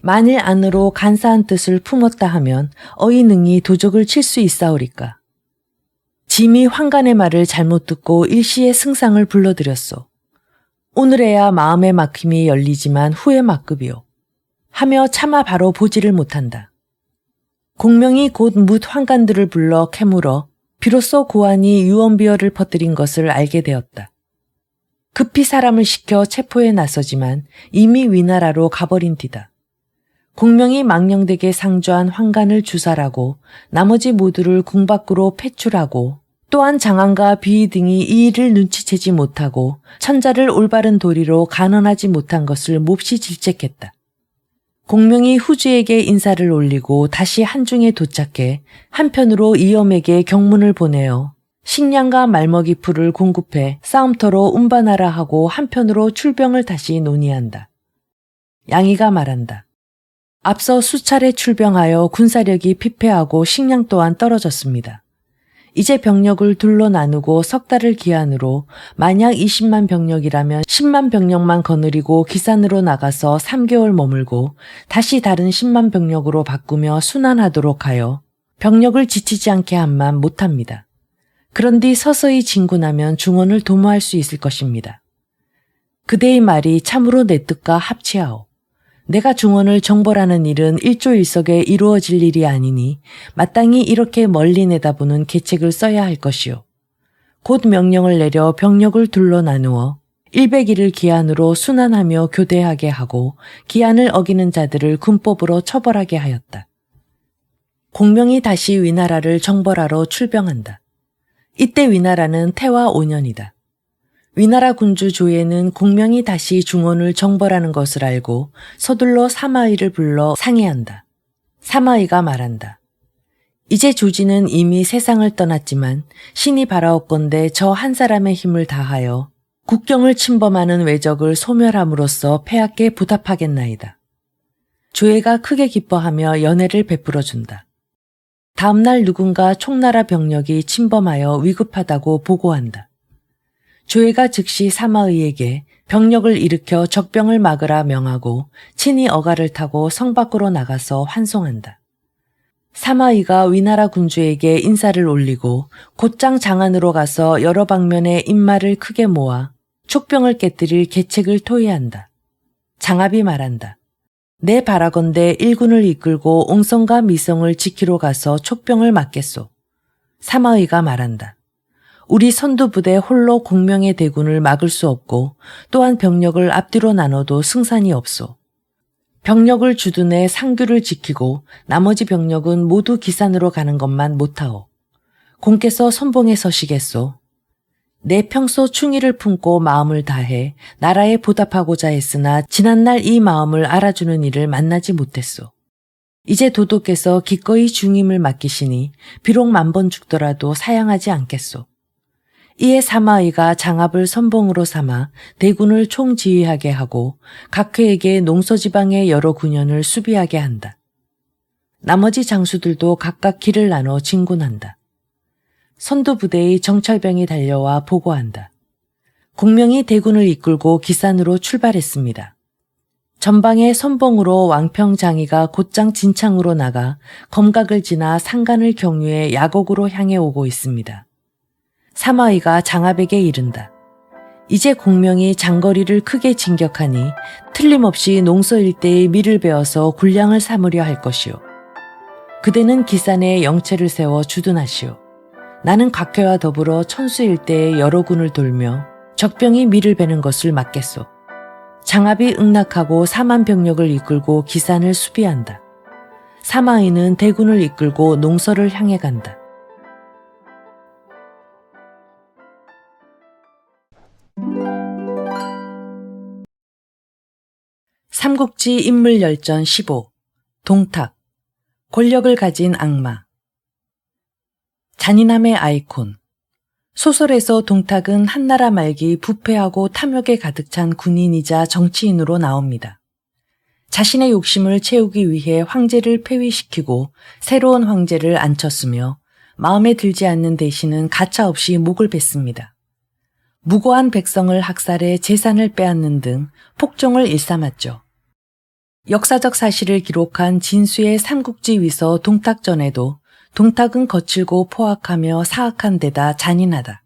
만일 안으로 간사한 뜻을 품었다 하면 어이능히 도적을 칠 수 있사오리까. 짐이 환관의 말을 잘못 듣고 일시에 승상을 불러들였소. 오늘에야 마음의 막힘이 열리지만 후에 막급이요. 하며 차마 바로 보지를 못한다. 공명이 곧 뭇 환관들을 불러 캐물어 비로소 고안이 유언비어를 퍼뜨린 것을 알게 되었다. 급히 사람을 시켜 체포에 나서지만 이미 위나라로 가버린 뒤다. 공명이 망령되게 상주한 환관을 주살하고 나머지 모두를 궁 밖으로 패출하고 또한 장안과 비위 등이 이 일을 눈치채지 못하고 천자를 올바른 도리로 간언하지 못한 것을 몹시 질책했다. 공명이 후주에게 인사를 올리고 다시 한중에 도착해 한편으로 이엄에게 경문을 보내어 식량과 말먹이 풀을 공급해 싸움터로 운반하라 하고 한편으로 출병을 다시 논의한다. 양이가 말한다. 앞서 수차례 출병하여 군사력이 피폐하고 식량 또한 떨어졌습니다. 이제 병력을 둘로 나누고 석 달을 기한으로 만약 20만 병력이라면 10만 병력만 거느리고 기산으로 나가서 3개월 머물고 다시 다른 10만 병력으로 바꾸며 순환하도록 하여 병력을 지치지 않게 한만 못합니다. 그런 뒤 서서히 진군하면 중원을 도모할 수 있을 것입니다. 그대의 말이 참으로 내 뜻과 합치하오. 내가 중원을 정벌하는 일은 일조일석에 이루어질 일이 아니니 마땅히 이렇게 멀리 내다보는 계책을 써야 할 것이요. 곧 명령을 내려 병력을 둘러 나누어 100일을 기한으로 순환하며 교대하게 하고 기한을 어기는 자들을 군법으로 처벌하게 하였다. 공명이 다시 위나라를 정벌하러 출병한다. 이때 위나라는 태화 5년이다. 위나라 군주 조예는 공명이 다시 중원을 정벌하는 것을 알고 서둘러 사마이를 불러 상의한다. 사마이가 말한다. 이제 조지는 이미 세상을 떠났지만 신이 바라옵건대 저 한 사람의 힘을 다하여 국경을 침범하는 외적을 소멸함으로써 폐하께 보답하겠나이다. 조예가 크게 기뻐하며 연회를 베풀어준다. 다음날 누군가 총나라 병력이 침범하여 위급하다고 보고한다. 조예가 즉시 사마의에게 병력을 일으켜 적병을 막으라 명하고 친히 어가를 타고 성 밖으로 나가서 환송한다. 사마의가 위나라 군주에게 인사를 올리고 곧장 장안으로 가서 여러 방면에 인마를 크게 모아 촉병을 깨뜨릴 계책을 토의한다. 장압이 말한다. 내 바라건대 일군을 이끌고 옹성과 미성을 지키러 가서 촉병을 막겠소. 사마의가 말한다. 우리 선두부대 홀로 공명의 대군을 막을 수 없고 또한 병력을 앞뒤로 나눠도 승산이 없소. 병력을 주둔해 상규를 지키고 나머지 병력은 모두 기산으로 가는 것만 못하오. 공께서 선봉에 서시겠소. 내 평소 충의를 품고 마음을 다해 나라에 보답하고자 했으나 지난날 이 마음을 알아주는 이를 만나지 못했소. 이제 도도께서 기꺼이 중임을 맡기시니 비록 만번 죽더라도 사양하지 않겠소. 이에 사마의가 장압을 선봉으로 삼아 대군을 총지휘하게 하고 각 회에게 농서지방의 여러 군현을 수비하게 한다. 나머지 장수들도 각각 길을 나눠 진군한다. 선두부대의 정찰병이 달려와 보고한다. 공명이 대군을 이끌고 기산으로 출발했습니다. 전방의 선봉으로 왕평장이가 곧장 진창으로 나가 검각을 지나 상간을 경유해 야곡으로 향해 오고 있습니다. 사마의가 장압에게 이른다. 이제 공명이 장거리를 크게 진격하니 틀림없이 농서 일대의 밀을 베어서 군량을 삼으려 할 것이오. 그대는 기산에 영체를 세워 주둔하시오. 나는 각회와 더불어 천수 일대의 여러 군을 돌며 적병이 밀을 베는 것을 막겠소. 장압이 응낙하고 4만 병력을 이끌고 기산을 수비한다. 사마의는 대군을 이끌고 농서를 향해 간다. 삼국지 인물열전 15 동탁 권력을 가진 악마 잔인함의 아이콘 소설에서 동탁은 한나라 말기 부패하고 탐욕에 가득 찬 군인이자 정치인으로 나옵니다. 자신의 욕심을 채우기 위해 황제를 폐위시키고 새로운 황제를 앉혔으며 마음에 들지 않는 대신은 가차없이 목을 뱉습니다. 무고한 백성을 학살해 재산을 빼앗는 등 폭정을 일삼았죠. 역사적 사실을 기록한 진수의 삼국지 위서 동탁전에도 동탁은 거칠고 포악하며 사악한 데다 잔인하다.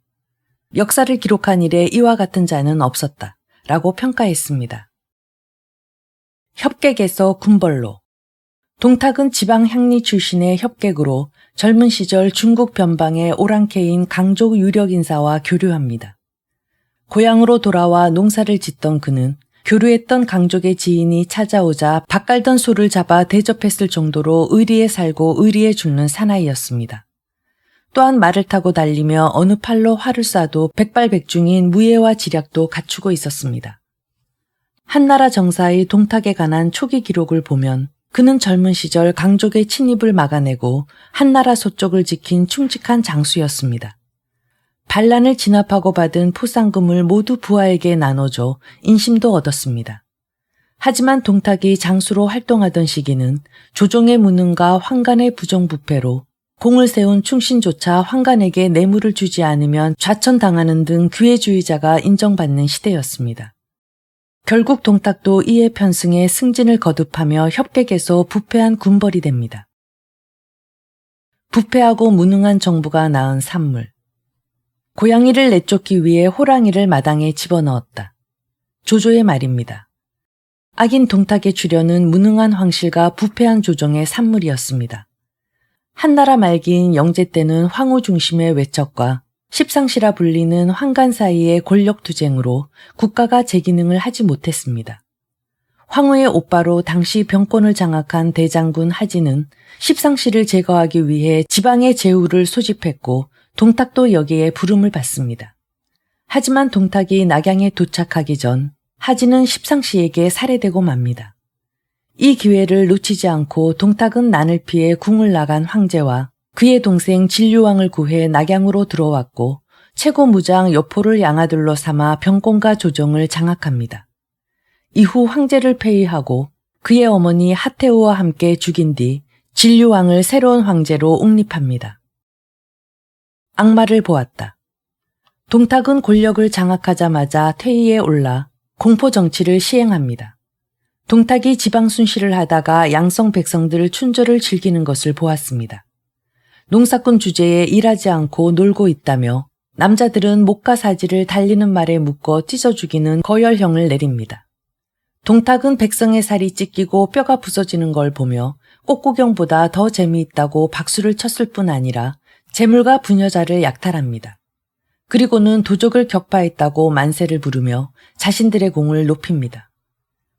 역사를 기록한 이래 이와 같은 자는 없었다. 라고 평가했습니다. 협객에서 군벌로 동탁은 지방 향리 출신의 협객으로 젊은 시절 중국 변방의 오랑캐인 강족 유력 인사와 교류합니다. 고향으로 돌아와 농사를 짓던 그는 교류했던 강족의 지인이 찾아오자 밥 갈던 소를 잡아 대접했을 정도로 의리에 살고 의리에 죽는 사나이였습니다. 또한 말을 타고 달리며 어느 팔로 활을 쏴도 백발백중인 무예와 지략도 갖추고 있었습니다. 한나라 정사의 동탁에 관한 초기 기록을 보면 그는 젊은 시절 강족의 침입을 막아내고 한나라 서쪽을 지킨 충직한 장수였습니다. 반란을 진압하고 받은 포상금을 모두 부하에게 나눠줘 인심도 얻었습니다. 하지만 동탁이 장수로 활동하던 시기는 조정의 무능과 황간의 부정부패로 공을 세운 충신조차 황간에게 뇌물을 주지 않으면 좌천당하는 등 기회주의자가 인정받는 시대였습니다. 결국 동탁도 이에 편승해 승진을 거듭하며 협객에서 부패한 군벌이 됩니다. 부패하고 무능한 정부가 낳은 산물. 고양이를 내쫓기 위해 호랑이를 마당에 집어넣었다. 조조의 말입니다. 악인 동탁의 주련은 무능한 황실과 부패한 조정의 산물이었습니다. 한나라 말기인 영제 때는 황후 중심의 외척과 십상시라 불리는 황간 사이의 권력투쟁으로 국가가 제 기능을 하지 못했습니다. 황후의 오빠로 당시 병권을 장악한 대장군 하진은 십상시를 제거하기 위해 지방의 제후를 소집했고 동탁도 여기에 부름을 받습니다. 하지만 동탁이 낙양에 도착하기 전 하진은 십상시에게 살해되고 맙니다. 이 기회를 놓치지 않고 동탁은 난을 피해 궁을 나간 황제와 그의 동생 진류왕을 구해 낙양으로 들어왔고 최고 무장 여포를 양아들로 삼아 병권과 조정을 장악합니다. 이후 황제를 폐위하고 그의 어머니 하태우와 함께 죽인 뒤 진류왕을 새로운 황제로 옹립합니다. 악마를 보았다. 동탁은 권력을 장악하자마자 퇴위에 올라 공포 정치를 시행합니다. 동탁이 지방 순시를 하다가 양성 백성들 춘절을 즐기는 것을 보았습니다. 농사꾼 주제에 일하지 않고 놀고 있다며 남자들은 목과 사지를 달리는 말에 묶어 찢어 죽이는 거열형을 내립니다. 동탁은 백성의 살이 찢기고 뼈가 부서지는 걸 보며 꽃구경보다 더 재미있다고 박수를 쳤을 뿐 아니라 재물과 부녀자를 약탈합니다. 그리고는 도적을 격파했다고 만세를 부르며 자신들의 공을 높입니다.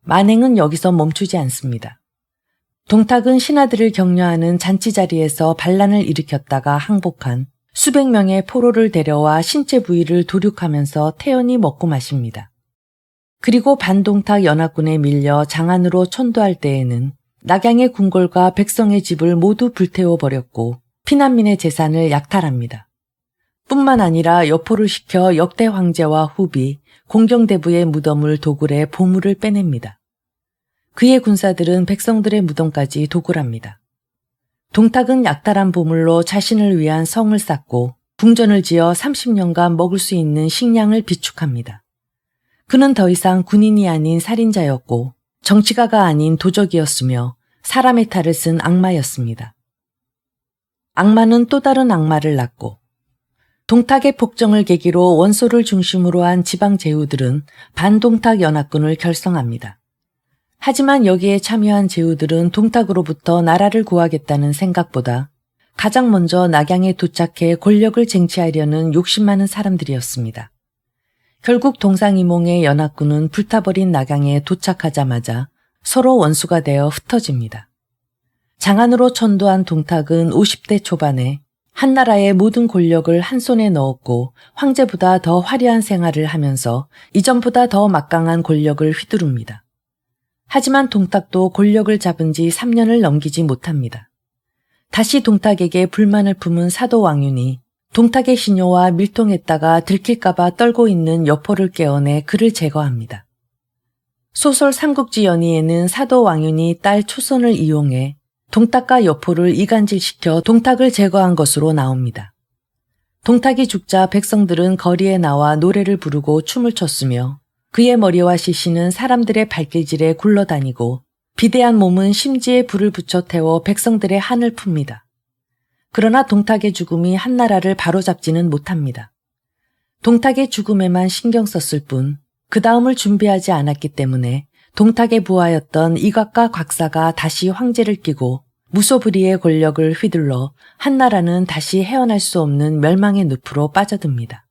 만행은 여기서 멈추지 않습니다. 동탁은 신하들을 격려하는 잔치 자리에서 반란을 일으켰다가 항복한 수백 명의 포로를 데려와 신체 부위를 도륙하면서 태연히 먹고 마십니다. 그리고 반동탁 연합군에 밀려 장안으로 천도할 때에는 낙양의 궁궐과 백성의 집을 모두 불태워버렸고 피난민의 재산을 약탈합니다. 뿐만 아니라 여포를 시켜 역대 황제와 후비, 공경대부의 무덤을 도굴해 보물을 빼냅니다. 그의 군사들은 백성들의 무덤까지 도굴합니다. 동탁은 약탈한 보물로 자신을 위한 성을 쌓고 궁전을 지어 30년간 먹을 수 있는 식량을 비축합니다. 그는 더 이상 군인이 아닌 살인자였고 정치가가 아닌 도적이었으며 사람의 탈을 쓴 악마였습니다. 악마는 또 다른 악마를 낳고 동탁의 폭정을 계기로 원소를 중심으로 한 지방 제후들은 반동탁 연합군을 결성합니다. 하지만 여기에 참여한 제후들은 동탁으로부터 나라를 구하겠다는 생각보다 가장 먼저 낙양에 도착해 권력을 쟁취하려는 욕심 많은 사람들이었습니다. 결국 동상이몽의 연합군은 불타버린 낙양에 도착하자마자 서로 원수가 되어 흩어집니다. 장안으로 천도한 동탁은 50대 초반에 한나라의 모든 권력을 한 손에 넣었고 황제보다 더 화려한 생활을 하면서 이전보다 더 막강한 권력을 휘두릅니다. 하지만 동탁도 권력을 잡은 지 3년을 넘기지 못합니다. 다시 동탁에게 불만을 품은 사도 왕윤이 동탁의 신녀와 밀통했다가 들킬까봐 떨고 있는 여포를 깨어내 그를 제거합니다. 소설 삼국지 연의에는 사도 왕윤이 딸 초선을 이용해 동탁과 여포를 이간질시켜 동탁을 제거한 것으로 나옵니다. 동탁이 죽자 백성들은 거리에 나와 노래를 부르고 춤을 췄으며 그의 머리와 시신은 사람들의 발길질에 굴러다니고 비대한 몸은 심지에 불을 붙여 태워 백성들의 한을 풉니다. 그러나 동탁의 죽음이 한나라를 바로잡지는 못합니다. 동탁의 죽음에만 신경 썼을 뿐 그 다음을 준비하지 않았기 때문에 동탁의 부하였던 이곽과 곽사가 다시 황제를 끼고 무소불위의 권력을 휘둘러 한나라는 다시 헤어날 수 없는 멸망의 늪으로 빠져듭니다.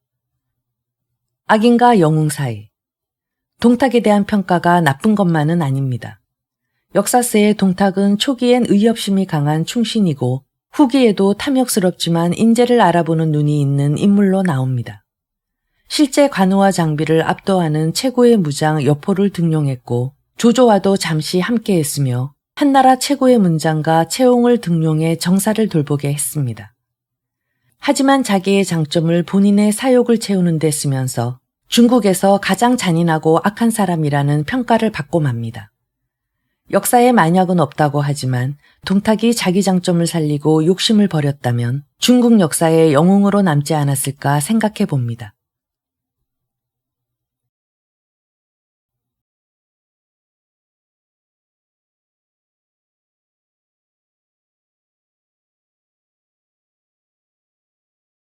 악인과 영웅 사이. 동탁에 대한 평가가 나쁜 것만은 아닙니다. 역사서의 동탁은 초기엔 의협심이 강한 충신이고 후기에도 탐욕스럽지만 인재를 알아보는 눈이 있는 인물로 나옵니다. 실제 관우와 장비를 압도하는 최고의 무장 여포를 등용했고 조조와도 잠시 함께했으며 한나라 최고의 문장가 채옹을 등용해 정사를 돌보게 했습니다. 하지만 자기의 장점을 본인의 사욕을 채우는 데 쓰면서 중국에서 가장 잔인하고 악한 사람이라는 평가를 받고 맙니다. 역사에 만약은 없다고 하지만 동탁이 자기 장점을 살리고 욕심을 버렸다면 중국 역사의 영웅으로 남지 않았을까 생각해 봅니다.